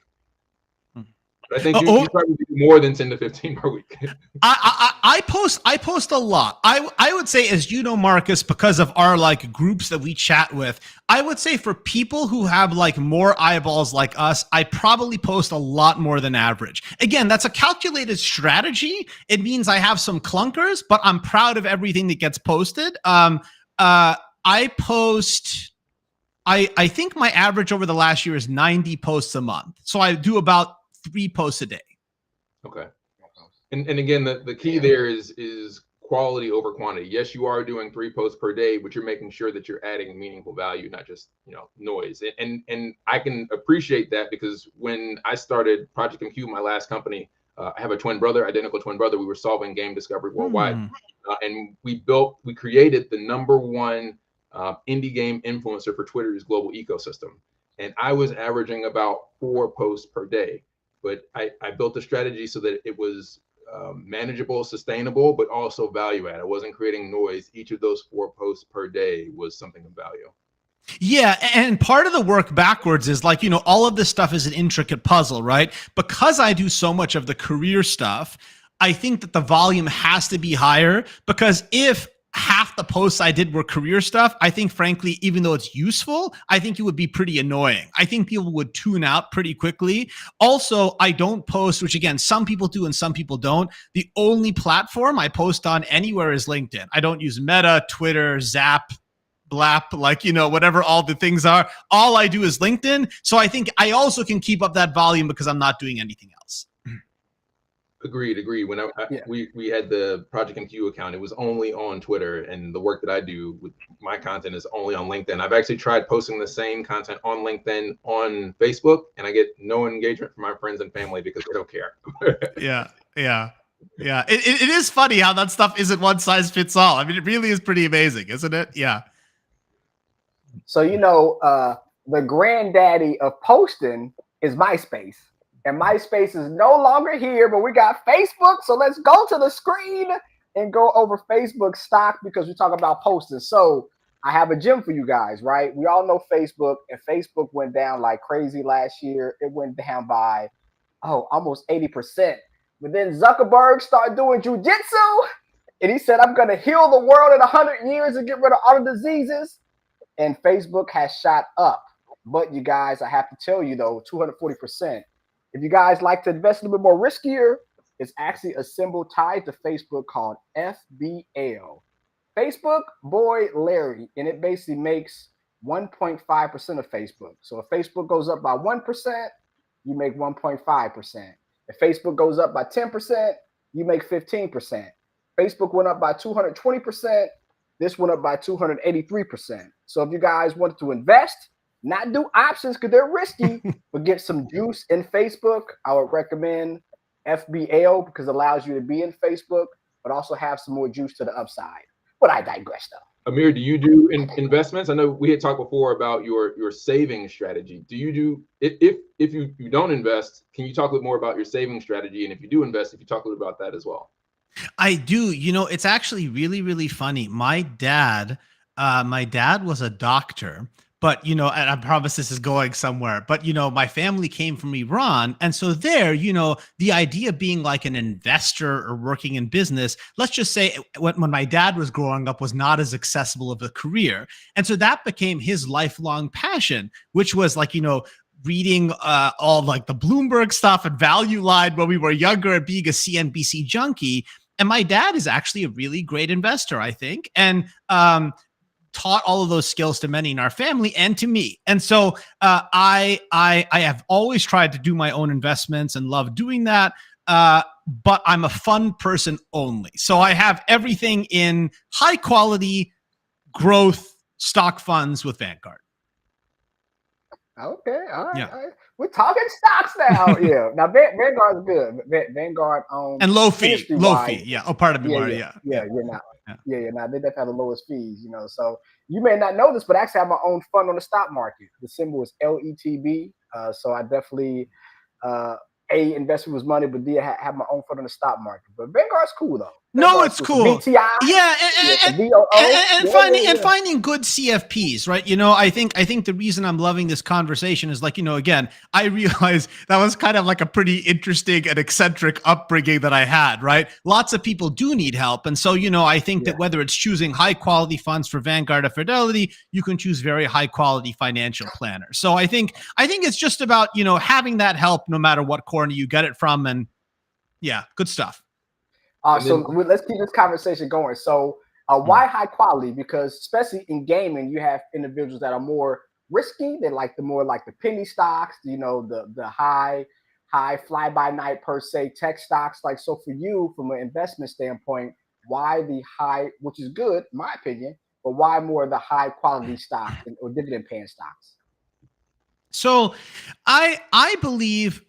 But I think you probably do more than 10 to 15 per week. I post a lot. I would say, as you know, Marcus, because of our like groups that we chat with, I would say for people who have like more eyeballs like us, I probably post a lot more than average. Again, that's a calculated strategy. It means I have some clunkers, but I'm proud of everything that gets posted. I post. I think my average over the last year is 90 posts a month. So I do about 3 posts a day. Okay. And again, the key there is quality over quantity. Yes, you are doing 3 posts per day, but you're making sure that you're adding meaningful value, not just noise. And I can appreciate that because when I started Project MQ, my last company, I have a identical twin brother. We were solving game discovery worldwide, and we created the #1 indie game influencer for Twitter's global ecosystem. And I was averaging about 4 posts per day. But I built a strategy so that it was manageable, sustainable, but also value add. I wasn't creating noise. Each of those 4 posts per day was something of value. Yeah, and part of the work backwards is like, all of this stuff is an intricate puzzle, right? Because I do so much of the career stuff, I think that the volume has to be higher because if half the posts I did were career stuff, I think, frankly, even though it's useful, I think it would be pretty annoying. I think people would tune out pretty quickly. Also, I don't post, which again, some people do and some people don't. The only platform I post on anywhere is LinkedIn. I don't use Meta, Twitter, Zap, Blap, whatever all the things are. All I do is LinkedIn. So I think I also can keep up that volume because I'm not doing anything else. Agreed. When we had the Project MQ account, it was only on Twitter, and the work that I do with my content is only on LinkedIn. I've actually tried posting the same content on LinkedIn on Facebook, and I get no engagement from my friends and family because they don't care. Yeah. It is funny how that stuff isn't one size fits all. I mean, it really is pretty amazing, isn't it? Yeah. So the granddaddy of posting is MySpace. And MySpace is no longer here, but we got Facebook. So let's go to the screen and go over Facebook stock because we talk about posting. So I have a gem for you guys, right? We all know Facebook, and Facebook went down like crazy last year. It went down by, almost 80%. But then Zuckerberg started doing jujitsu, and he said, I'm going to heal the world in 100 years and get rid of all the diseases. And Facebook has shot up. But you guys, I have to tell you, though, 240%. If you guys like to invest a little bit more riskier, it's actually a symbol tied to Facebook called FBL. Facebook Boy Larry, and it basically makes 1.5% of Facebook. So if Facebook goes up by 1%, you make 1.5%. If Facebook goes up by 10%, you make 15%. Facebook went up by 220%. This went up by 283%. So if you guys wanted to invest, not do options because they're risky, but get some juice in Facebook, I would recommend FBL because it allows you to be in Facebook, but also have some more juice to the upside. But I digress, though. Amir, do you do investments? I know we had talked before about your saving strategy. Do you do if you don't invest? Can you talk a little more about your saving strategy? And if you do invest, if you talk a little about that as well. I do. It's actually really, really funny. My dad was a doctor. but and I promise this is going somewhere, but my family came from Iran. And so there, the idea of being like an investor or working in business, let's just say when my dad was growing up, was not as accessible of a career. And so that became his lifelong passion, which was like, reading all like the Bloomberg stuff and Value Line when we were younger and being a CNBC junkie. And my dad is actually a really great investor, I think. And taught all of those skills to many in our family and to me. And so I have always tried to do my own investments and love doing that. But I'm a fund person only. So I have everything in high quality growth stock funds with Vanguard. Okay, all right. Yeah. All right. We're talking stocks now. Yeah. Now Vanguard's good. Vanguard owns and low fee. Yeah. Oh, pardon me, Mario. Yeah. You're not. Yeah. Now they definitely have the lowest fees. So you may not know this, but I actually have my own fund on the stock market. The symbol is LETB. So I definitely invest with money, but have my own fund on the stock market. But Vanguard's cool though. No, it's cool. VTI, yeah, and yeah. finding good CFPs, right? I think the reason I'm loving this conversation is like, again, I realize that was kind of like a pretty interesting and eccentric upbringing that I had, right? Lots of people do need help. And so, I think that whether it's choosing high quality funds for Vanguard or Fidelity, you can choose very high quality financial planners. So I think it's just about, having that help no matter what corner you get it from. And yeah, good stuff. So let's keep this conversation going. So why high quality? Because especially in gaming, you have individuals that are more risky. They like the penny stocks, the high fly by night per se tech stocks. Like, so for you, from an investment standpoint, why the high, which is good in my opinion, but why more of the high quality stocks or dividend paying stocks? So I believe,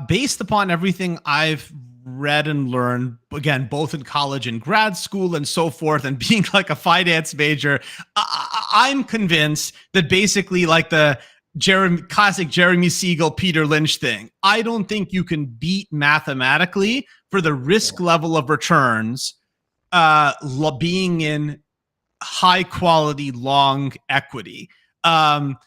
based upon everything I've read and learned, again, both in college and grad school and so forth, and being like a finance major, I'm convinced that basically like the classic Jeremy Siegel, Peter Lynch thing, I don't think you can beat mathematically for the risk level of returns being in high quality long equity. I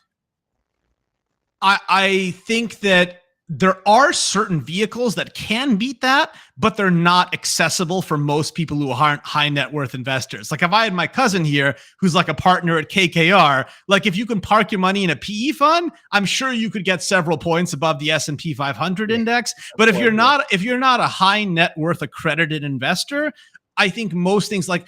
think that there are certain vehicles that can beat that, but they're not accessible for most people who aren't high net worth investors. Like if I had my cousin here who's like a partner at KKR, like if you can park your money in a PE fund, I'm sure you could get several points above the S&P 500 index. But if you're not a high net worth accredited investor, I think most things like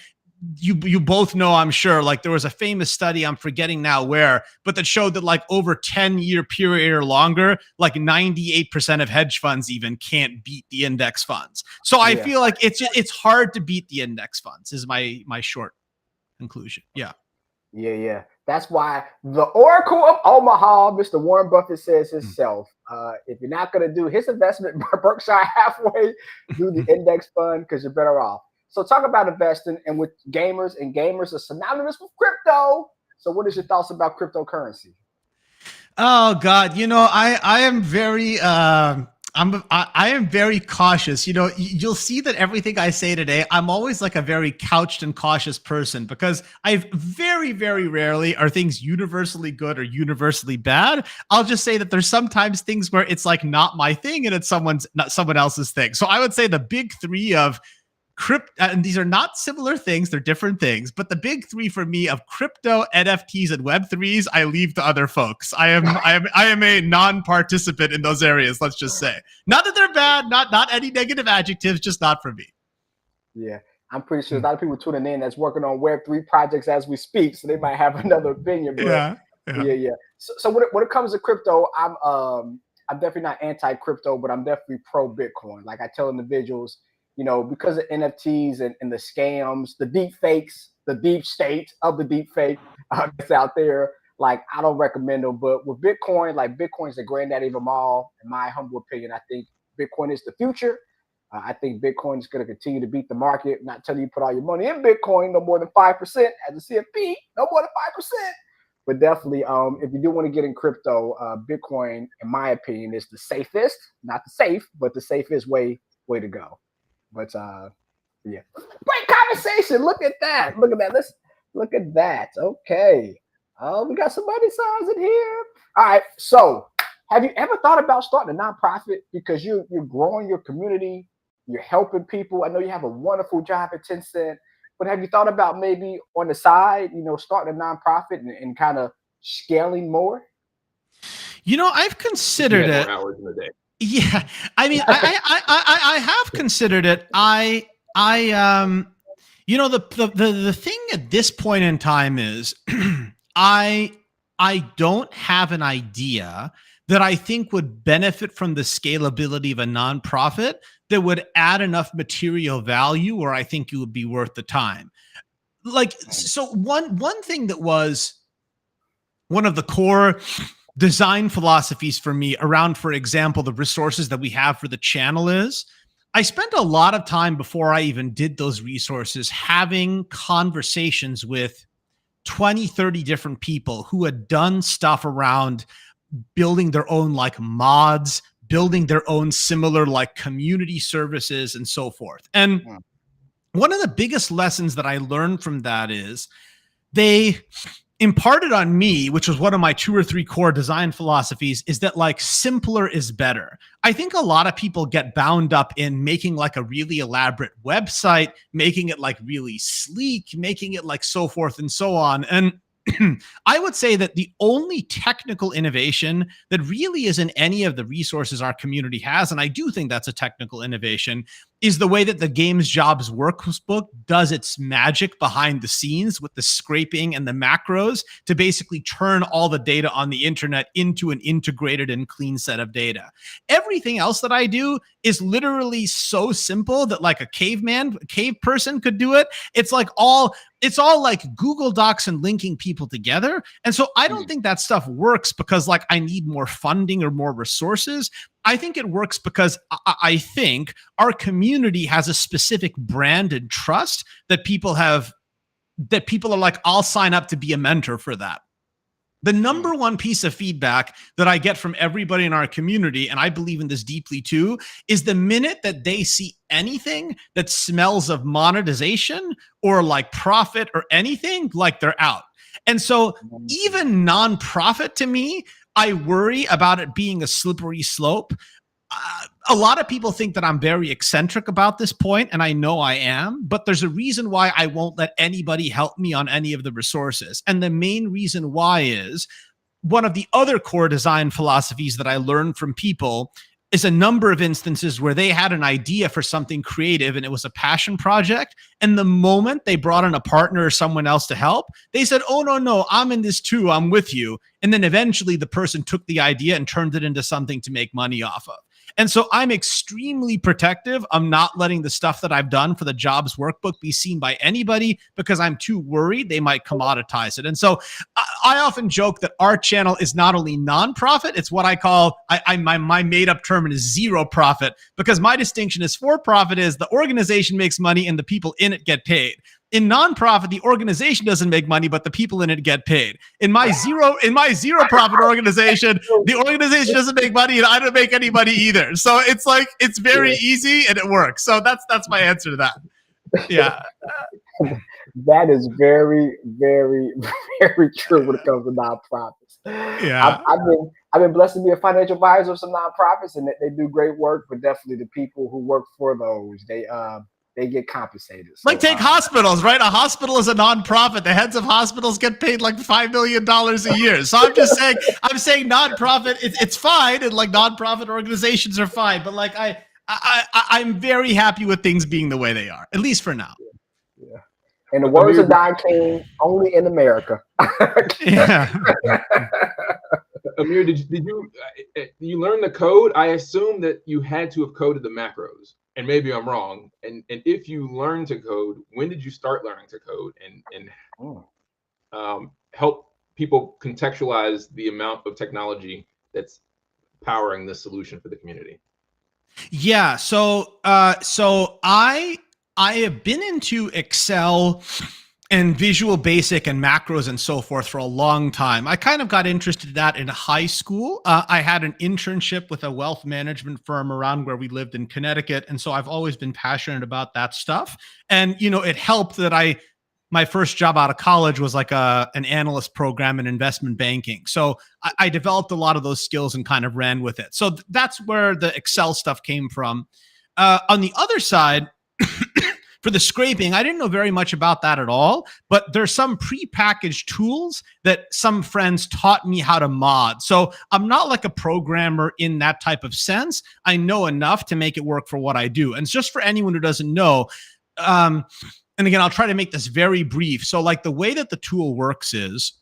you both know, I'm sure, like there was a famous study, I'm forgetting now where, but that showed that like over 10-year period or longer, like 98% of hedge funds even can't beat the index funds. So I feel like it's hard to beat the index funds is my short conclusion. Yeah. That's why the Oracle of Omaha, Mr. Warren Buffett, says himself, if you're not going to do his investment Berkshire Hathaway, do the index fund because you're better off. So talk about investing and with gamers, and gamers are synonymous with crypto. So what is your thoughts about cryptocurrency? Oh God, I am very I am very cautious. You'll see that everything I say today, I'm always like a very couched and cautious person because I've very, very rarely are things universally good or universally bad. I'll just say that there's sometimes things where it's like not my thing and it's someone else's thing. So I would say the big three of crypto, and these are not similar things, they're different things, but the big three for me of crypto, NFTs, and Web3s, I leave to other folks. I am a non-participant in those areas, let's just say. Not that they're bad, not any negative adjectives, just not for me. Yeah, I'm pretty sure a lot of people tuning in that's working on Web3 projects as we speak, so they might have another opinion. But yeah. So when it comes to crypto, I'm definitely not anti-crypto, but I'm definitely pro-Bitcoin. Like I tell individuals, because of NFTs and the scams, the deep fakes, the deep state of the deep fake that's out there, like I don't recommend them. But with Bitcoin, like Bitcoin's the granddaddy of them all, in my humble opinion. I think Bitcoin is the future. I think Bitcoin is going to continue to beat the market. Not telling you put all your money in Bitcoin, no more than 5% as a CFP, no more than 5%. But definitely, if you do want to get in crypto, Bitcoin, in my opinion, is the safest, not the safe, but the safest way to go. But great conversation. Look at that. Let's look at that. Okay. Oh, we got some money signs in here. All right. So, have you ever thought about starting a nonprofit because you're growing your community, you're helping people? I know you have a wonderful job at Tencent, but have you thought about maybe on the side, starting a nonprofit and kind of scaling more? I've If you considered had it. more hours in the day. Yeah, I mean, I have considered it. The thing at this point in time is, I don't have an idea that I think would benefit from the scalability of a nonprofit that would add enough material value where I think it would be worth the time. So one thing that was one of the core design philosophies for me around, for example, the resources that we have for the channel is I spent a lot of time before I even did those resources having conversations with 20, 30 different people who had done stuff around building their own like mods, building their own similar like community services and so forth. And one of the biggest lessons that I learned from that is they imparted on me, which was one of my 2 or 3 core design philosophies, is that like simpler is better. I think a lot of people get bound up in making like a really elaborate website, making it like really sleek, making it like so forth and so on. And I would say that the only technical innovation that really is in any of the resources our community has, and I do think that's a technical innovation, is the way that the Games Jobs Workbook does its magic behind the scenes with the scraping and the macros to basically turn all the data on the internet into an integrated and clean set of data. Everything else that I do is literally so simple that like a cave person could do it. It's all like Google Docs and linking people together. And so I don't think that stuff works because like I need more funding or more resources. I think it works because I think our community has a specific brand and trust that people are like, I'll sign up to be a mentor for that. The number one piece of feedback that I get from everybody in our community, and I believe in this deeply too, is the minute that they see anything that smells of monetization or like profit or anything, like they're out. And so even nonprofit to me, I worry about it being a slippery slope. A lot of people think that I'm very eccentric about this point, and I know I am, but there's a reason why I won't let anybody help me on any of the resources. And the main reason why is one of the other core design philosophies that I learned from people is a number of instances where they had an idea for something creative and it was a passion project. And the moment they brought in a partner or someone else to help, they said, oh, no, I'm in this too. I'm with you. And then eventually the person took the idea and turned it into something to make money off of. And so I'm extremely protective. I'm not letting the stuff that I've done for the Jobs Workbook be seen by anybody because I'm too worried they might commoditize it. And so I often joke that our channel is not only nonprofit, it's what I call, my made up term is zero profit, because my distinction is for profit is the organization makes money and the people in it get paid. In nonprofit, the organization doesn't make money, but the people in it get paid. In my zero profit organization, the organization doesn't make money and I don't make any money either. So it's like, it's very easy and it works. So that's my answer to that. Yeah. That is very, very, very true when it comes to nonprofits. Yeah. I've been blessed to be a financial advisor of some nonprofits, and they do great work. But definitely the people who work for those, they get compensated. So, like take hospitals, right? A hospital is a nonprofit. The heads of hospitals get paid like $5 million a year. So I'm saying nonprofit, it's fine, and like nonprofit organizations are fine. But like I'm very happy with things being the way they are, at least for now. Yeah. In the words of Don King, only in America. Yeah. Amir, did you learn the code? I assume that you had to have coded the macros, and maybe I'm wrong. And if you learned to code, when did you start learning to code and help people contextualize the amount of technology that's powering this solution for the community? Yeah. So I have been into Excel and Visual Basic and macros and so forth for a long time. I kind of got interested in that in high school. I had an internship with a wealth management firm around where we lived in Connecticut. And so I've always been passionate about that stuff. And, it helped that I my first job out of college was like an analyst program in investment banking. So I developed a lot of those skills and kind of ran with it. So that's where the Excel stuff came from. On the other side, for the scraping, I didn't know very much about that at all, but there's some prepackaged tools that some friends taught me how to mod. So I'm not like a programmer in that type of sense. I know enough to make it work for what I do. And just for anyone who doesn't know, and again, I'll try to make this very brief. So like the way that the tool works is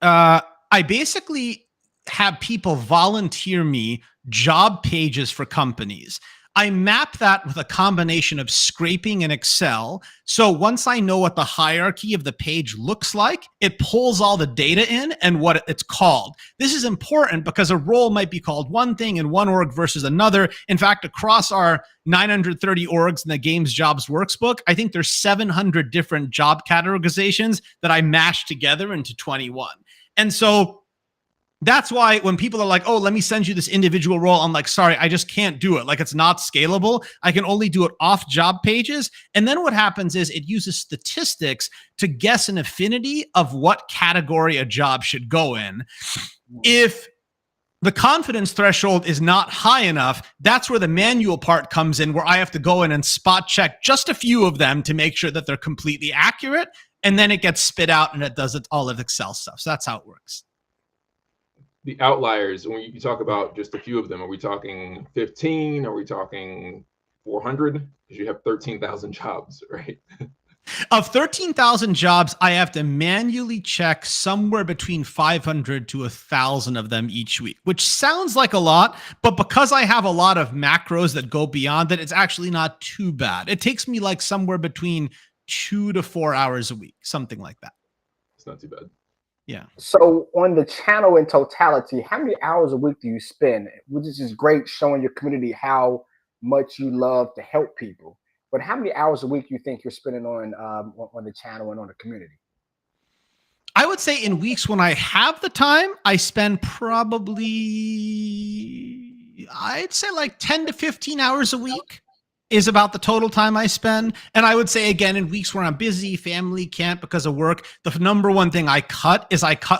I basically have people volunteer me job pages for companies. I map that with a combination of scraping and Excel. So once I know what the hierarchy of the page looks like, it pulls all the data in and what it's called. This is important because a role might be called one thing in one org versus another. In fact, across our 930 orgs in the Games Jobs Workbook, I think there's 700 different job categorizations that I mashed together into 21. And so that's why when people are like, oh, let me send you this individual role, I'm like, sorry, I just can't do it. Like, it's not scalable. I can only do it off job pages. And then what happens is it uses statistics to guess an affinity of what category a job should go in. If the confidence threshold is not high enough, that's where the manual part comes in, where I have to go in and spot check just a few of them to make sure that they're completely accurate. And then it gets spit out and it does all of Excel stuff. So that's how it works. The outliers, when you talk about just a few of them, are we talking 15? Are we talking 400? Because you have 13,000 jobs, right? Of 13,000 jobs, I have to manually check somewhere between 500 to 1,000 of them each week, which sounds like a lot, but because I have a lot of macros that go beyond it, it's actually not too bad. It takes me like somewhere between 2 to 4 hours a week, something like that. It's not too bad. Yeah. So on the channel in totality, how many hours a week do you spend? Which is just great, showing your community how much you love to help people. But how many hours a week do you think you're spending on the channel and on the community? I would say in weeks when I have the time, I spend probably, I'd say like 10 to 15 hours a week is about the total time I spend. And I would say, again, in weeks where I'm busy, family, can't because of work, the number one thing I cut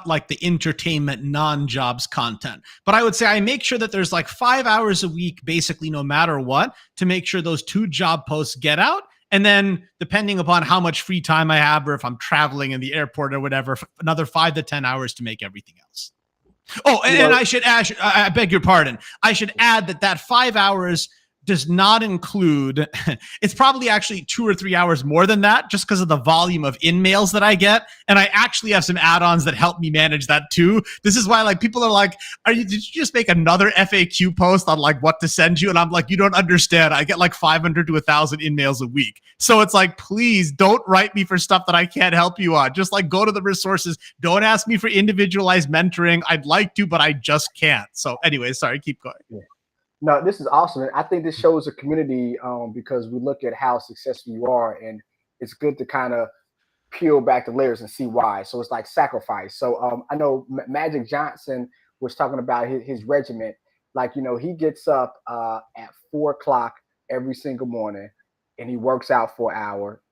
like the entertainment non-jobs content. But I would say I make sure that there's like 5 hours a week, basically no matter what, to make sure those 2 job posts get out. And then depending upon how much free time I have, or if I'm traveling in the airport or whatever, another 5 to 10 hours to make everything else. Oh, and I should add, I beg your pardon. I should add that 5 hours does not include, it's probably actually 2 or 3 hours more than that, just because of the volume of in-mails that I get. And I actually have some add-ons that help me manage that too. This is why like people are like, did you just make another FAQ post on like what to send you? And I'm like, you don't understand. I get like 500 to 1,000 in-mails a week. So it's like, please don't write me for stuff that I can't help you on. Just like go to the resources. Don't ask me for individualized mentoring. I'd like to, but I just can't. So anyway, sorry, keep going. Yeah. No, this is awesome. And I think this shows a community because we look at how successful you are, and it's good to kind of peel back the layers and see why. So it's like sacrifice. So I know Magic Johnson was talking about his regiment. Like, you know, he gets up at 4 o'clock every single morning and he works out for an hour,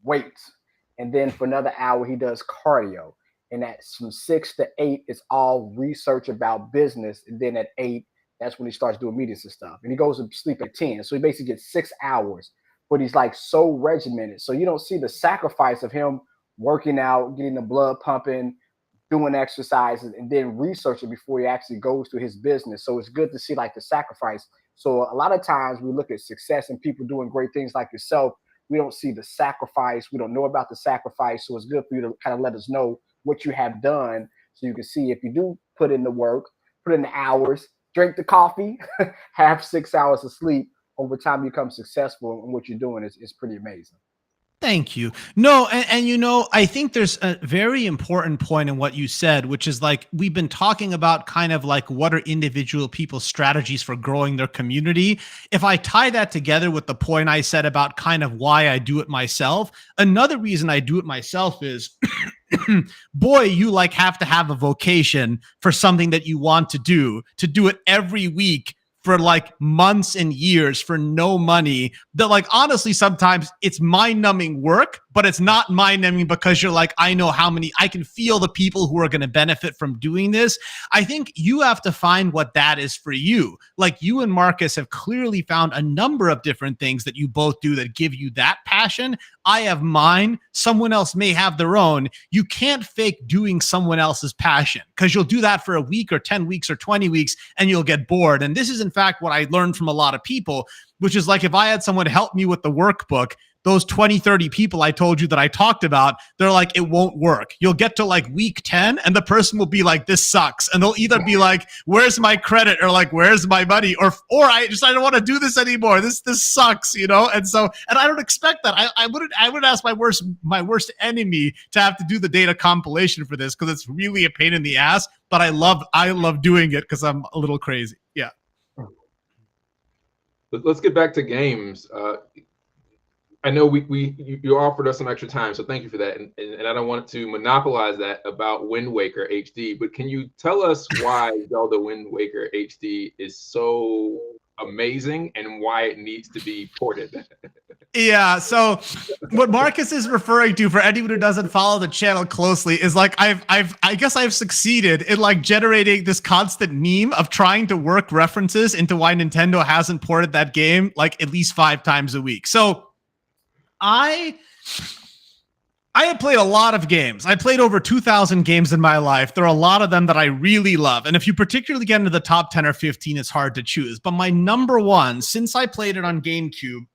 weights. And then for another hour, he does cardio. And that's from 6 to 8, it's all research about business. And then at 8, that's when he starts doing meetings and stuff. And he goes to sleep at 10. So he basically gets 6 hours, but he's like so regimented. So you don't see the sacrifice of him working out, getting the blood pumping, doing exercises, and then researching before he actually goes to his business. So it's good to see like the sacrifice. So a lot of times we look at success and people doing great things like yourself. We don't see the sacrifice. We don't know about the sacrifice. So it's good for you to kind of let us know what you have done, so you can see if you do put in the work, put in the hours, drink the coffee, have 6 hours of sleep, over time you become successful in what you're doing is pretty amazing. Thank you. No, and you know, I think there's a very important point in what you said, which is like, we've been talking about kind of like what are individual people's strategies for growing their community. If I tie that together with the point I said about kind of why I do it myself, another reason I do it myself is boy, you like have to have a vocation for something that you want to do it every week for like months and years for no money. That like, honestly, sometimes it's mind-numbing work, but but it's not mind-numbing because you're like, I know how many, I can feel the people who are going to benefit from doing this. I think you have to find what that is for you. Like you and Marcus have clearly found a number of different things that you both do that give you that passion. I have mine. Someone else may have their own. You can't fake doing someone else's passion because you'll do that for a week or 10 weeks or 20 weeks and you'll get bored. And this is in fact what I learned from a lot of people, which is like if I had someone help me with the workbook, those 20, 30 people I told you that I talked about, they're like, it won't work. You'll get to like week 10 and the person will be like, this sucks. And they'll either be like, where's my credit? Or like, where's my money? Or I don't want to do this anymore. This sucks, you know? And I don't expect that. I would ask my worst enemy to have to do the data compilation for this because it's really a pain in the ass, but I love doing it because I'm a little crazy. Yeah. Let's get back to games. I know you offered us some extra time, so thank you for that. And I don't want to monopolize that about Wind Waker HD, but can you tell us why Zelda Wind Waker HD is so amazing and why it needs to be ported? Yeah, so what Marcus is referring to, for anyone who doesn't follow the channel closely, is like I guess I've succeeded in like generating this constant meme of trying to work references into why Nintendo hasn't ported that game like at least 5 times a week. So I have played a lot of games. I played over 2,000 games in my life. There are a lot of them that I really love. And if you particularly get into the top 10 or 15, it's hard to choose. But my number one, since I played it on GameCube,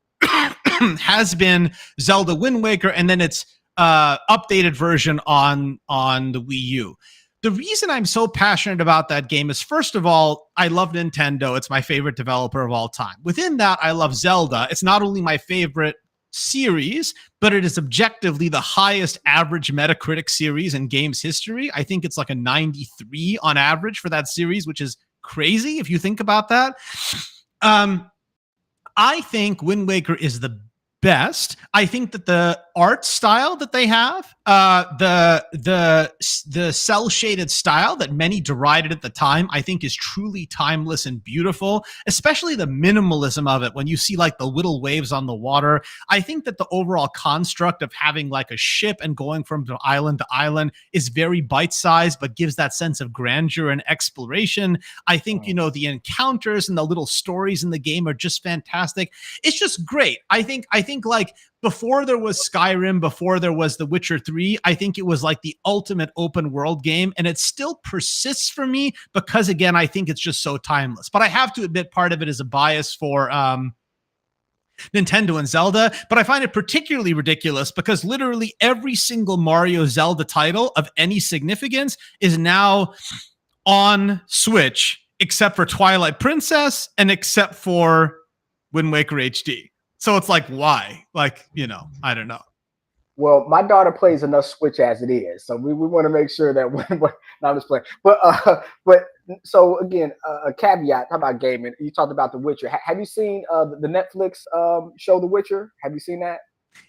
has been Zelda Wind Waker, and then its updated version on the Wii U. The reason I'm so passionate about that game is, first of all, I love Nintendo. It's my favorite developer of all time. Within that, I love Zelda. It's not only my favorite series, but it is objectively the highest average Metacritic series in games history. I think it's like a 93 on average for that series, which is crazy if you think about that. I think Wind Waker is the best. I think that the art style that they have, the cell shaded style that many derided at the time, I think is truly timeless and beautiful, especially the minimalism of it when you see like the little waves on the water. I think that the overall construct of having like a ship and going from island to island is very bite-sized, but gives that sense of grandeur and exploration. I think, you know, the encounters and the little stories in the game are just fantastic. It's just great. I think like before there was Skyrim, before there was The Witcher 3, I think it was like the ultimate open world game, and it still persists for me because, again, I think it's just so timeless. But I have to admit part of it is a bias for Nintendo and Zelda, but I find it particularly ridiculous because literally every single Mario Zelda title of any significance is now on Switch, except for Twilight Princess and except for Wind Waker HD. So it's like, why? Like, you know, I don't know. Well, my daughter plays enough Switch as it is, so we want to make sure that when I'm just playing. But so again, a caveat about gaming. You talked about The Witcher. Have you seen the Netflix show The Witcher? Have you seen that?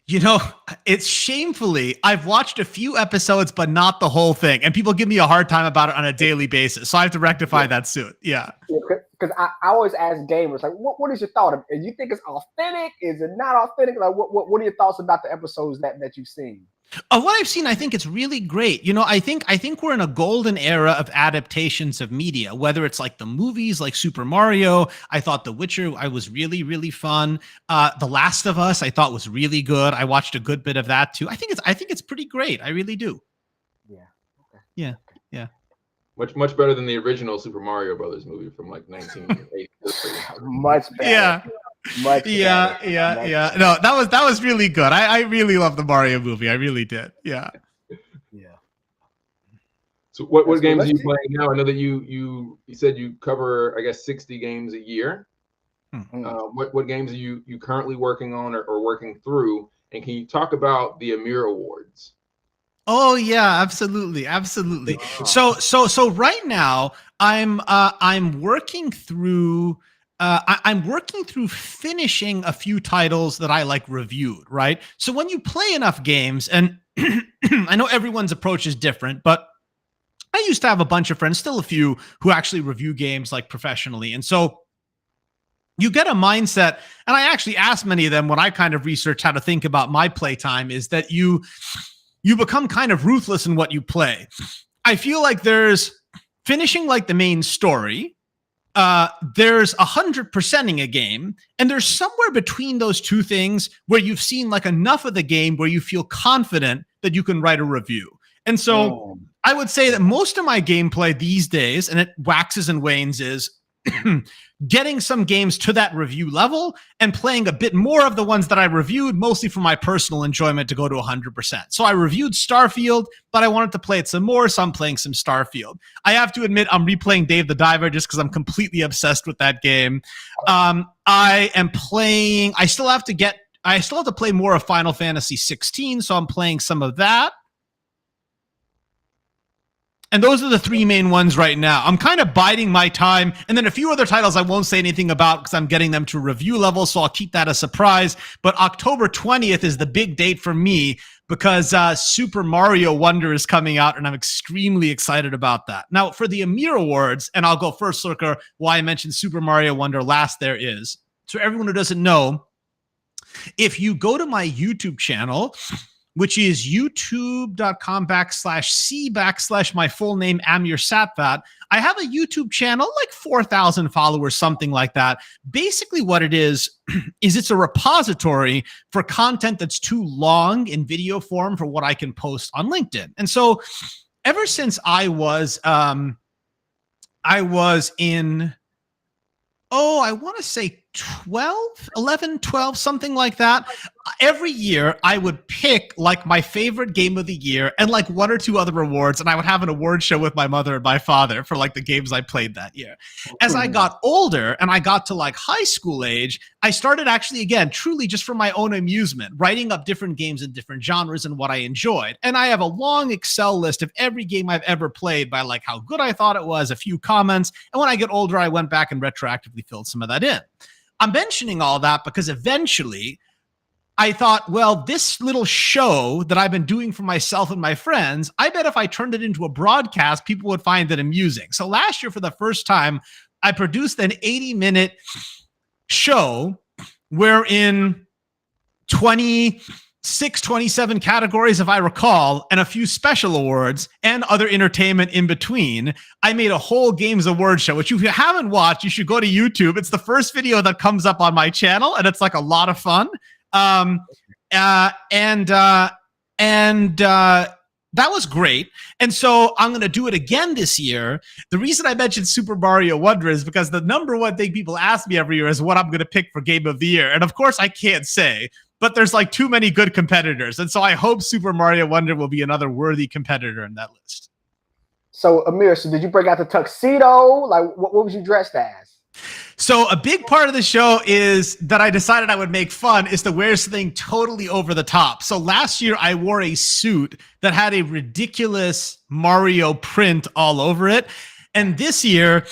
You know, it's shamefully, I've watched a few episodes, but not the whole thing. And people give me a hard time about it on a daily basis. So I have to rectify that soon. Yeah. Because I always ask gamers, like, what is your thought of it? You think it's authentic? Is it not authentic? Like, what are your thoughts about the episodes that you've seen? What I've seen, I think it's really great. You know, I think we're in a golden era of adaptations of media, whether it's like the movies like Super Mario. I thought The Witcher, I was really, really fun. The Last of Us, I thought was really good. I watched a good bit of that too. I think it's pretty great. I really do. Yeah. Okay. Yeah. Yeah. Much better than the original Super Mario Brothers movie from like 1980. Much better. Yeah. Yeah. No, that was really good. I really love the Mario movie. I really did. Yeah. Yeah. So what games are you playing now? I know that you said you cover, I guess, 60 games a year. What games are you currently working on or working through? And can you talk about the Amir Awards? Oh yeah, absolutely. So right now I'm working through finishing a few titles that I like reviewed, right? So when you play enough games, and I know everyone's approach is different, but I used to have a bunch of friends, still a few, who actually review games like professionally. And so you get a mindset, and I actually asked many of them when I kind of researched how to think about my playtime, is that you become kind of ruthless in what you play. I feel like there's finishing like the main story, there's 100%ing a game, and there's somewhere between those two things where you've seen like enough of the game where you feel confident that you can write a review. And so I would say that most of my gameplay these days, and it waxes and wanes, is getting some games to that review level and playing a bit more of the ones that I reviewed, mostly for my personal enjoyment, to go to 100%. So I reviewed Starfield, but I wanted to play it some more, so I'm playing some Starfield. I have to admit, I'm replaying Dave the Diver just because I'm completely obsessed with that game. I still have to play more of Final Fantasy 16, so I'm playing some of that. And those are the three main ones right now. I'm kind of biding my time. And then a few other titles I won't say anything about because I'm getting them to review level, so I'll keep that a surprise. But October 20th is the big date for me because Super Mario Wonder is coming out, and I'm extremely excited about that. Now, for the Amir Awards, and I'll go first, Lurker, why I mentioned Super Mario Wonder last there is, so everyone who doesn't know, if you go to my YouTube channel, which is youtube.com/c/ my full name, Amir Satvat. I have a YouTube channel, like 4,000 followers, something like that. Basically what it is it's a repository for content that's too long in video form for what I can post on LinkedIn. And so ever since I was in, I want to say 11, 12, something like that. Every year I would pick like my favorite game of the year and like one or two other awards, and I would have an award show with my mother and my father for like the games I played that year. As I got older and I got to like high school age, I started actually, again, truly just for my own amusement, writing up different games in different genres and what I enjoyed. And I have a long Excel list of every game I've ever played by like how good I thought it was, a few comments. And when I get older, I went back and retroactively filled some of that in. I'm mentioning all that because eventually I thought, well, this little show that I've been doing for myself and my friends, I bet if I turned it into a broadcast, people would find it amusing. So last year, for the first time, I produced an 80-minute show wherein 26, 27 categories, if I recall, and a few special awards and other entertainment in between. I made a whole Games Award show, which if you haven't watched, you should go to YouTube. It's the first video that comes up on my channel, and it's like a lot of fun. That was great. And so I'm going to do it again this year. The reason I mentioned Super Mario Wonder is because the number one thing people ask me every year is what I'm going to pick for Game of the Year. And of course I can't say, but there's like too many good competitors. And so I hope Super Mario Wonder will be another worthy competitor in that list. So Amir, so did you break out the tuxedo? Like what was you dressed as? So a big part of the show is that I decided I would make fun is to wear something totally over the top. So last year I wore a suit that had a ridiculous Mario print all over it. And this year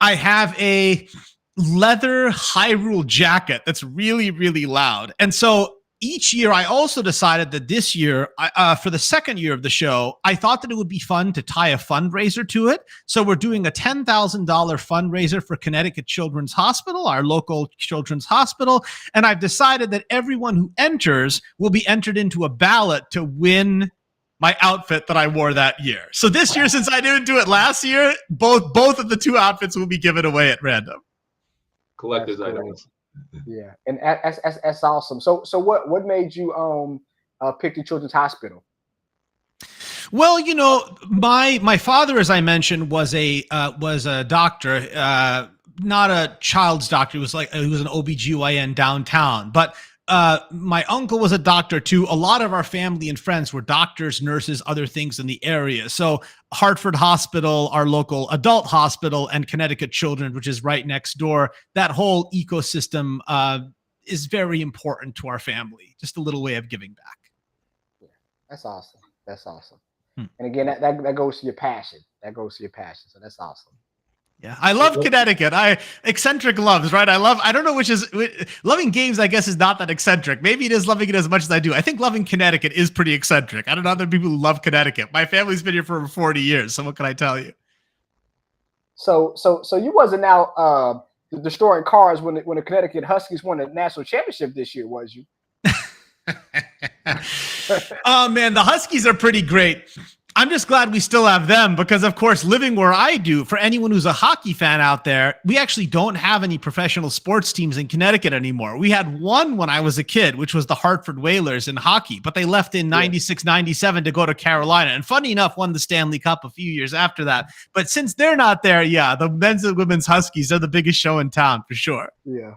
I have a leather Hyrule jacket that's really, really loud. And so each year, I also decided that this year, for the second year of the show, I thought that it would be fun to tie a fundraiser to it. So we're doing a $10,000 fundraiser for Connecticut Children's Hospital, our local children's hospital. And I've decided that everyone who enters will be entered into a ballot to win my outfit that I wore that year. So this year, since I didn't do it last year, both of the two outfits will be given away at random. Collector's items. Yeah, and that's awesome. So what made you pick the Children's Hospital? Well, you know, my father, as I mentioned, was a doctor, not a child's doctor. He was an OBGYN downtown, but my uncle was a doctor too. A lot of our family and friends were doctors, nurses, other things in the area. So Hartford Hospital, our local adult hospital, and Connecticut Children's, which is right next door, that whole ecosystem is very important to our family. Just a little way of giving back. Yeah, that's awesome. That's awesome. And again, that goes to your passion. That goes to your passion. So that's awesome. Yeah, I love Connecticut. Eccentric loves, right? I don't know which is loving games, I guess, is not that eccentric. Maybe it is loving it as much as I do. I think loving Connecticut is pretty eccentric. I don't know other people who love Connecticut. My family's been here for over 40 years. So what can I tell you? So you wasn't out destroying cars when the Connecticut Huskies won the national championship this year, was you? Oh man, the Huskies are pretty great. I'm just glad we still have them because, of course, living where I do, for anyone who's a hockey fan out there, we actually don't have any professional sports teams in Connecticut anymore. We had one when I was a kid, which was the Hartford Whalers in hockey, but they left in 96, 97 to go to Carolina. And funny enough, won the Stanley Cup a few years after that. But since they're not there, yeah, the men's and women's Huskies are the biggest show in town for sure. Yeah.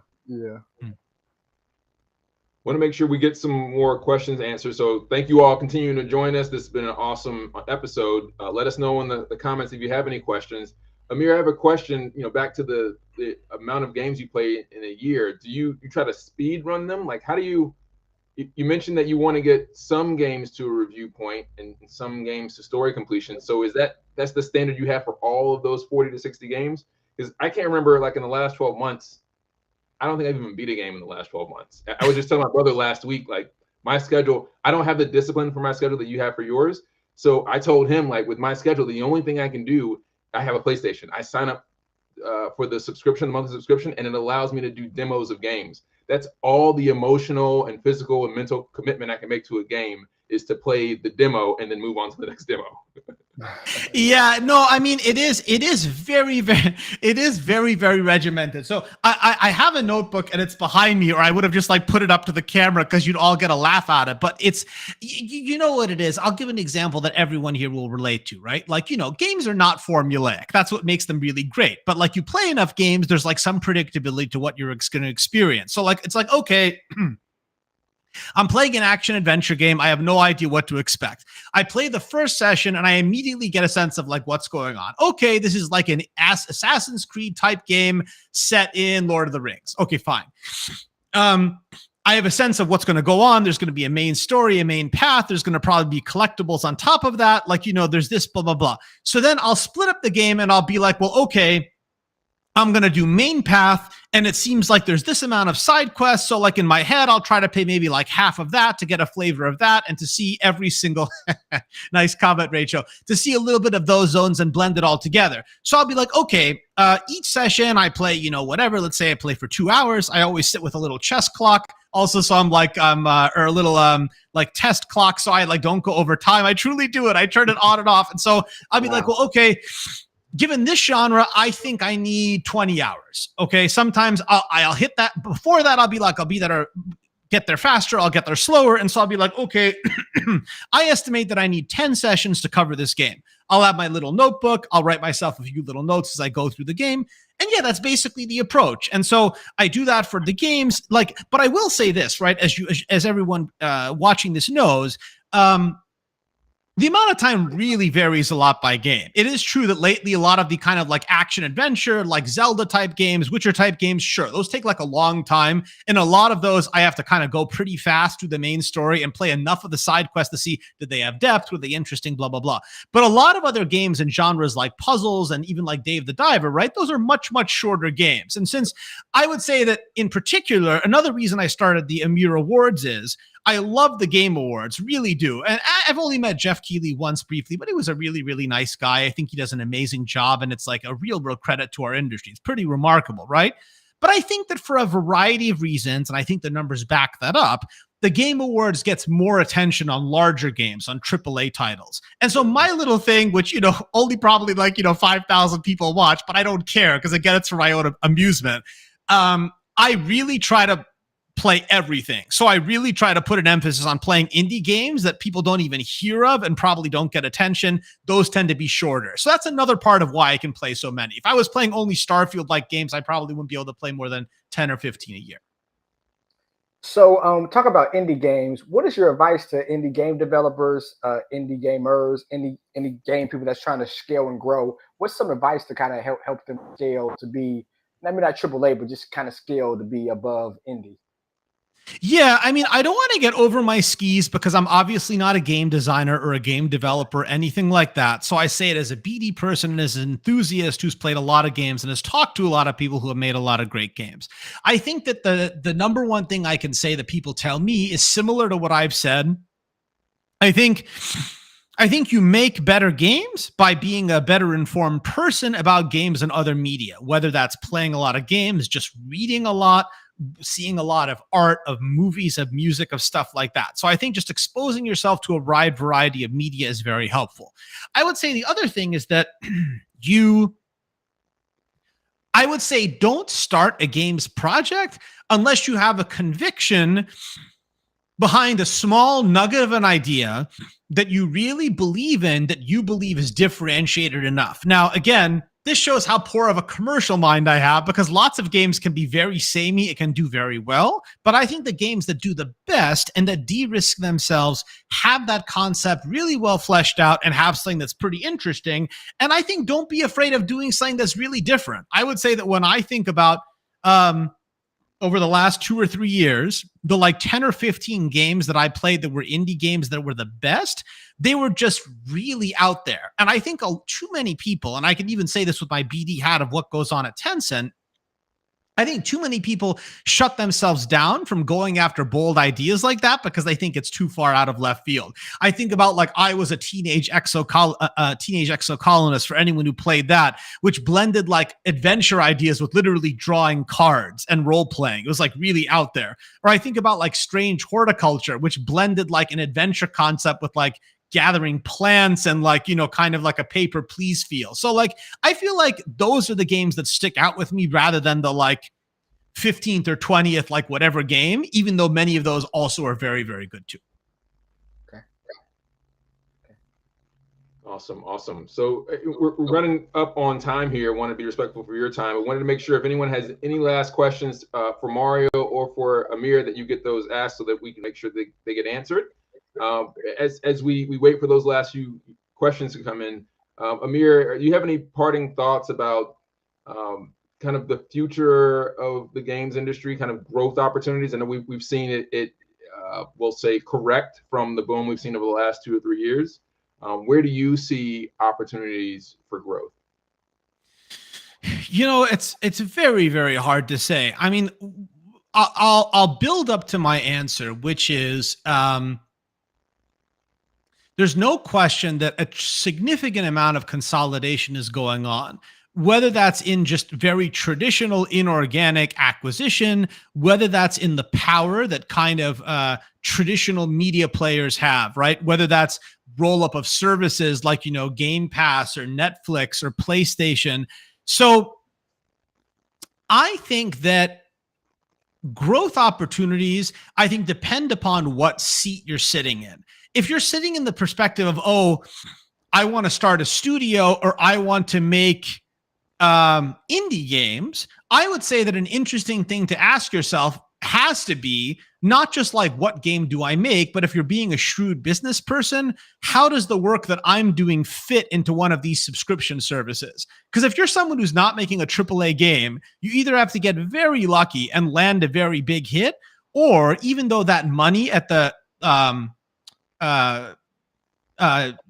Want to make sure we get some more questions answered. So thank you all continuing to join us. This has been an awesome episode. Let us know in the comments if you have any questions. Amir, I have a question, back to the amount of games you play in a year. Do you try to speed run them? Like, how do you mentioned that you want to get some games to a review point and some games to story completion. So that's the standard you have for all of those 40 to 60 games? Because I can't remember, like, in the last 12 months, I don't think I've even beat a game in the last 12 months. I was just telling my brother last week, like, my schedule, I don't have the discipline for my schedule that you have for yours. So I told him, like, with my schedule, the only thing I can do, I have a PlayStation. I sign up for the monthly subscription, and it allows me to do demos of games. That's all the emotional and physical and mental commitment I can make to a game, is to play the demo and then move on to the next demo. Yeah, no, I mean, it is very, very regimented. So I have a notebook and it's behind me, or I would have just like put it up to the camera because you'd all get a laugh at it. But it's, you know what it is. I'll give an example that everyone here will relate to, right? Like, games are not formulaic. That's what makes them really great. But like, you play enough games, there's like some predictability to what you're going to experience. So like, it's like, okay, I'm playing an action adventure game. I have no idea what to expect. I play the first session and I immediately get a sense of like what's going on. Okay, this is like an Assassin's Creed type game set in Lord of the Rings. Okay, fine. I have a sense of what's going to go on. There's going to be a main story, a main path. There's going to probably be collectibles on top of that. Like, there's this blah, blah, blah. So then I'll split up the game and I'll be like, well, okay, I'm going to do main path, and it seems like there's this amount of side quests. So like in my head, I'll try to pay maybe like half of that to get a flavor of that and to see every single, nice comment, Rachel, to see a little bit of those zones and blend it all together. So I'll be like, okay, each session I play, whatever. Let's say I play for 2 hours. I always sit with a little chess clock. Also, so or a little like test clock. So I like don't go over time. I truly do it. I turn it on and off. And so I'll be like, well, okay, given this genre, I think I need 20 hours. Okay. Sometimes I'll hit that. Before that, I'll be there or get there faster. I'll get there slower. And so I'll be like, okay, I estimate that I need 10 sessions to cover this game. I'll have my little notebook. I'll write myself a few little notes as I go through the game. And yeah, that's basically the approach. And so I do that for the games. Like, but I will say this, right? As everyone watching this knows, the amount of time really varies a lot by game. It is true that lately a lot of the kind of like action adventure, like Zelda type games, Witcher type games, sure, those take like a long time. And a lot of those I have to kind of go pretty fast through the main story and play enough of the side quests to see, did they have depth? Were they interesting? Blah, blah, blah. But a lot of other games and genres like puzzles and even like Dave the Diver, right? Those are much, much shorter games. And since I would say that in particular, another reason I started the Amir Awards is I love the Game Awards, really do. And I've only met Jeff Keighley once briefly, but he was a really, really nice guy. I think he does an amazing job, and it's like a real credit to our industry. It's pretty remarkable, right? But I think that for a variety of reasons, and I think the numbers back that up, the Game Awards gets more attention on larger games, on AAA titles. And so my little thing, which, only probably like, 5,000 people watch, but I don't care because again, it's for my own amusement. I really try to play everything. So I really try to put an emphasis on playing indie games that people don't even hear of and probably don't get attention. Those tend to be shorter. So that's another part of why I can play so many. If I was playing only Starfield-like games, I probably wouldn't be able to play more than 10 or 15 a year. So talk about indie games. What is your advice to indie game developers, indie gamers, indie game people that's trying to scale and grow? What's some advice to kind of help them scale to be, maybe not AAA, but just kind of scale to be above indie? Yeah, I mean, I don't want to get over my skis because I'm obviously not a game designer or a game developer, anything like that. So I say it as a BD person and as an enthusiast who's played a lot of games and has talked to a lot of people who have made a lot of great games. I think that the number one thing I can say that people tell me is similar to what I've said. I think I think you make better games by being a better informed person about games and other media, whether that's playing a lot of games, just reading a lot, seeing a lot of art, of movies, of music, of stuff like that. So I think just exposing yourself to a wide variety of media is very helpful. I would say the other thing is that I would say don't start a games project unless you have a conviction behind a small nugget of an idea that you really believe in, that you believe is differentiated enough. Now, again, this shows how poor of a commercial mind I have, because lots of games can be very samey. It can do very well. But I think the games that do the best and that de-risk themselves have that concept really well fleshed out and have something that's pretty interesting. And I think don't be afraid of doing something that's really different. I would say that when I think about over the last 2 or 3 years, the like 10 or 15 games that I played that were indie games that were the best, they were just really out there. And I think too many people, and I can even say this with my BD hat of what goes on at Tencent, I think too many people shut themselves down from going after bold ideas like that because they think it's too far out of left field. I think about like I was a teenage exocolonist for anyone who played that, which blended like adventure ideas with literally drawing cards and role playing. It was like really out there. Or I think about like Strange Horticulture, which blended like an adventure concept with like gathering plants and like, you know, kind of like a paper please feel. So like, I feel like those are the games that stick out with me rather than the like 15th or 20th, like whatever game, even though many of those also are very, very good too. Okay. Awesome. So we're running up on time here. I want to be respectful for your time. I wanted to make sure if anyone has any last questions for Mario or for Amir, that you get those asked so that we can make sure they get answered. As we wait for those last few questions to come in, Amir, do you have any parting thoughts about kind of the future of the games industry, kind of growth opportunities? I know we've seen it we'll say correct from the boom we've seen over the last 2 or 3 years. Where do you see opportunities for growth? You know, it's very, very hard to say. I mean, I'll build up to my answer, which is there's no question that a significant amount of consolidation is going on, whether that's in just very traditional inorganic acquisition, whether that's in the power that kind of traditional media players have, right? Whether that's roll up of services like, you know, Game Pass or Netflix or PlayStation. So I think that growth opportunities, I think, depend upon what seat you're sitting in. If you're sitting in the perspective of, oh, I want to start a studio or I want to make indie games, I would say that an interesting thing to ask yourself has to be not just like, what game do I make? But if you're being a shrewd business person, how does the work that I'm doing fit into one of these subscription services? Because if you're someone who's not making a AAA game, you either have to get very lucky and land a very big hit, or even though that money at the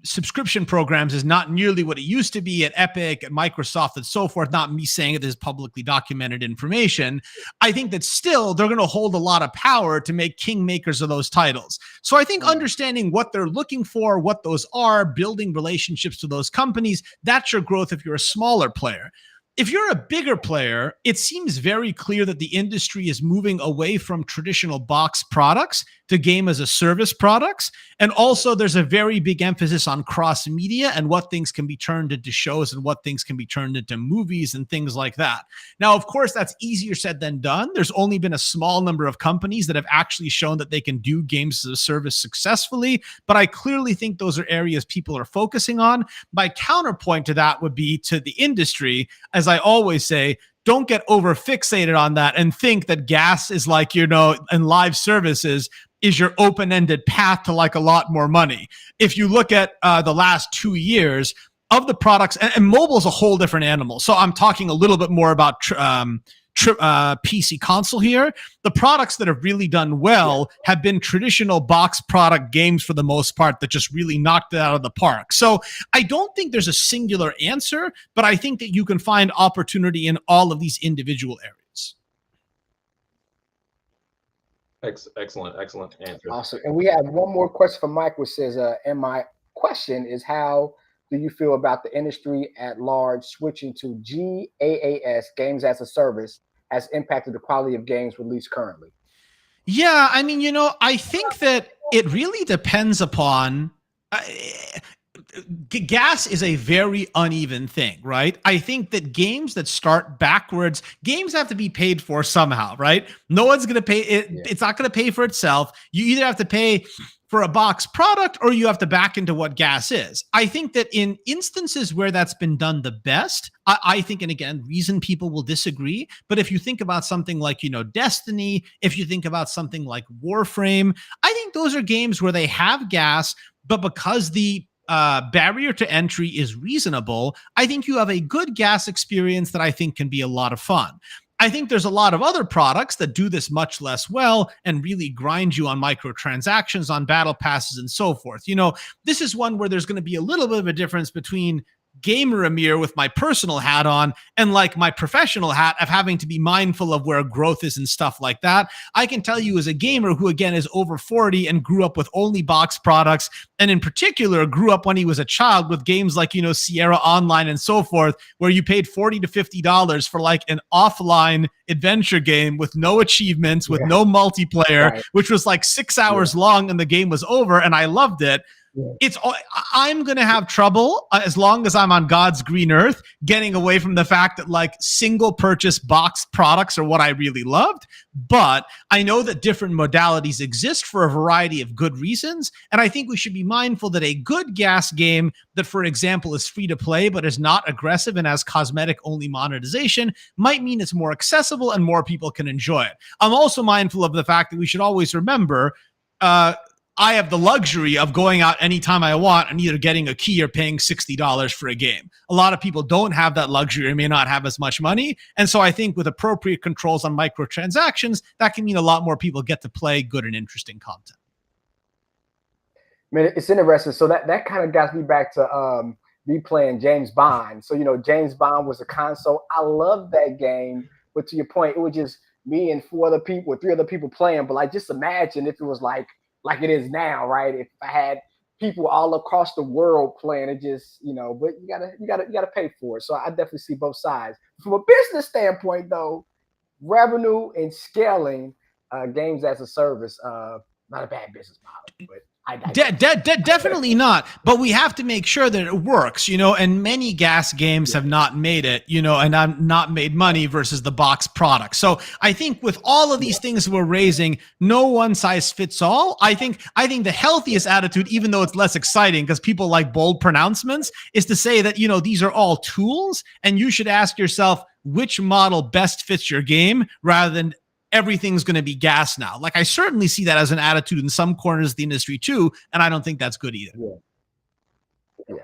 subscription programs is not nearly what it used to be at Epic and Microsoft and so forth, not me saying it is publicly documented information, I think that still they're going to hold a lot of power to make kingmakers of those titles. So I think understanding what they're looking for, what those are, building relationships to those companies, that's your growth if you're a smaller player. If you're a bigger player, it seems very clear that the industry is moving away from traditional box products to game as a service products. And also there's a very big emphasis on cross media and what things can be turned into shows and what things can be turned into movies and things like that. Now, of course, that's easier said than done. There's only been a small number of companies that have actually shown that they can do games as a service successfully, but I clearly think those are areas people are focusing on. My counterpoint to that would be to the industry, as I always say, don't get over fixated on that and think that gas is like, you know, and live services is your open-ended path to like a lot more money. If you look at the last 2 years of the products, and mobile is a whole different animal. So I'm talking a little bit more about PC console here. The products that have really done well have been traditional box product games for the most part that just really knocked it out of the park. So I don't think there's a singular answer, but I think that you can find opportunity in all of these individual areas. Excellent answer. Awesome. And we have one more question from Mike, which says, am I question is, how do you feel about the industry at large switching to GAAS, Games as a Service, has impacted the quality of games released currently? Yeah, I mean, I think that it really depends upon. Uh, Gas is a very uneven thing, right? I think that games that start backwards, games have to be paid for somehow, right? No one's going to pay it. Yeah. It's not going to pay for itself. You either have to pay for a box product or you have to back into what gas is. I think that in instances where that's been done the best, I think, and again, reason people will disagree, but if you think about something like, Destiny, if you think about something like Warframe, I think those are games where they have gas, but because the barrier to entry is reasonable, I think you have a good gas experience that I think can be a lot of fun. I think there's a lot of other products that do this much less well and really grind you on microtransactions, on battle passes, and so forth. This is one where there's going to be a little bit of a difference between gamer Amir with my personal hat on and like my professional hat of having to be mindful of where growth is and stuff like that. I can tell you as a gamer who again is over 40 and grew up with only box products, and in particular grew up when he was a child with games like, Sierra Online and so forth, where you paid $40 to $50 for like an offline adventure game with no achievements, with no multiplayer, right, which was like 6 hours long and the game was over and I loved it. I'm going to have trouble as long as I'm on God's green earth getting away from the fact that like single purchase box products are what I really loved. But I know that different modalities exist for a variety of good reasons. And I think we should be mindful that a good gas game that, for example, is free to play, but is not aggressive and has cosmetic only monetization might mean it's more accessible and more people can enjoy it. I'm also mindful of the fact that we should always remember, I have the luxury of going out anytime I want and either getting a key or paying $60 for a game. A lot of people don't have that luxury or may not have as much money. And so I think with appropriate controls on microtransactions, that can mean a lot more people get to play good and interesting content. Man, it's interesting. So that kind of got me back to me playing James Bond. So, James Bond was a console. I love that game. But to your point, it was just me and 3 other people playing. But like, just imagine if it was like it is now, right? If I had people all across the world playing, it just, but you gotta pay for it. So I definitely see both sides. From a business standpoint, though, revenue and scaling games as a service, not a bad business model, but definitely not, but we have to make sure that it works, and many gas games have not made it, and I'm not made money versus the box product. So I think with all of these things we're raising, no one size fits all. I think the healthiest attitude, even though it's less exciting because people like bold pronouncements, is to say that, these are all tools and you should ask yourself which model best fits your game rather than everything's going to be gas now. Like I certainly see that as an attitude in some corners of the industry too, and I don't think that's good either. Yeah.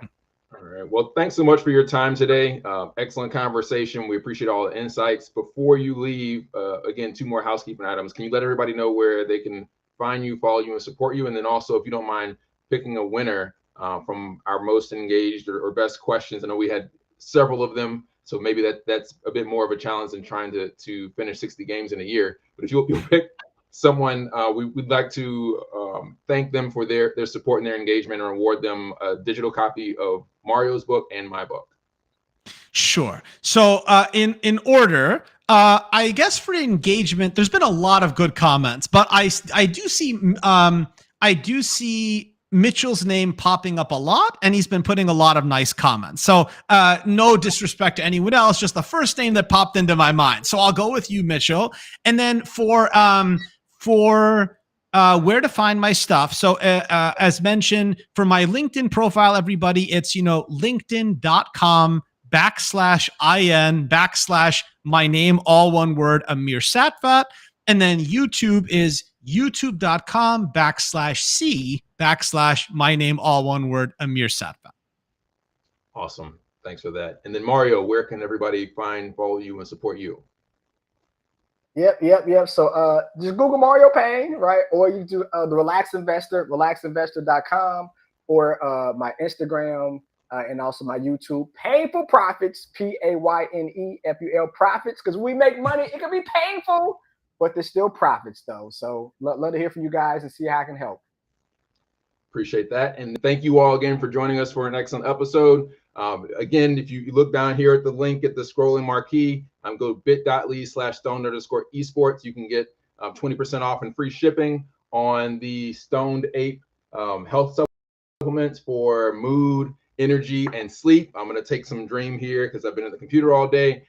All right. Well, thanks so much for your time today. Excellent conversation. We appreciate all the insights. Before you leave, again, 2 more housekeeping items. Can you let everybody know where they can find you, follow you, and support you? And then also, if you don't mind picking a winner from our most engaged or best questions. I know we had several of them. So maybe that's a bit more of a challenge than trying to finish 60 games in a year. But if you'll pick someone, we'd like to thank them for their support and their engagement and reward them a digital copy of Mario's book and my book. Sure. So in order, I guess for engagement, there's been a lot of good comments, but I do see Mitchell's name popping up a lot, and he's been putting a lot of nice comments. So no disrespect to anyone else, just the first name that popped into my mind. So I'll go with you, Mitchell. And then for where to find my stuff. So as mentioned, for my LinkedIn profile, everybody, it's, linkedin.com/IN/ my name, all one word, Amir Satvat. And then YouTube is youtube.com/C/ my name, all one word, Amir Satvat. Awesome. Thanks for that. And then Mario, where can everybody follow you and support you? Yep. So just Google Mario Payne, right? Or you do the Relax Investor, relaxinvestor.com, or my Instagram and also my YouTube, Painful Profits, PAYNEFUL Profits, because we make money. It can be painful, but there's still profits though. So love to hear from you guys and see how I can help. Appreciate that. And thank you all again for joining us for an excellent episode. Again, if you look down here at the link at the scrolling marquee, go bit.ly/stoned_esports. You can get 20% off and free shipping on the Stoned Ape health supplements for mood, energy, and sleep. I'm going to take some Dream here because I've been at the computer all day.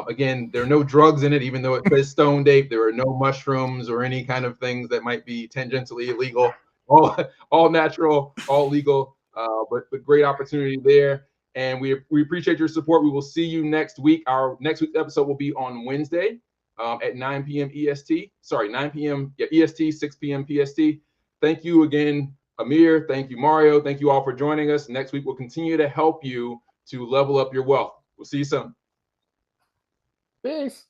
Again, there are no drugs in it, even though it says Stoned Ape. There are no mushrooms or any kind of things that might be tangentially illegal. All natural, all legal, but great opportunity there. And we appreciate your support. We will see you next week. Our next week's episode will be on Wednesday at 9 p.m. EST. Sorry, 9 p.m. EST, 6 p.m. PST. Thank you again, Amir. Thank you, Mario. Thank you all for joining us. Next week, we'll continue to help you to level up your wealth. We'll see you soon. Peace.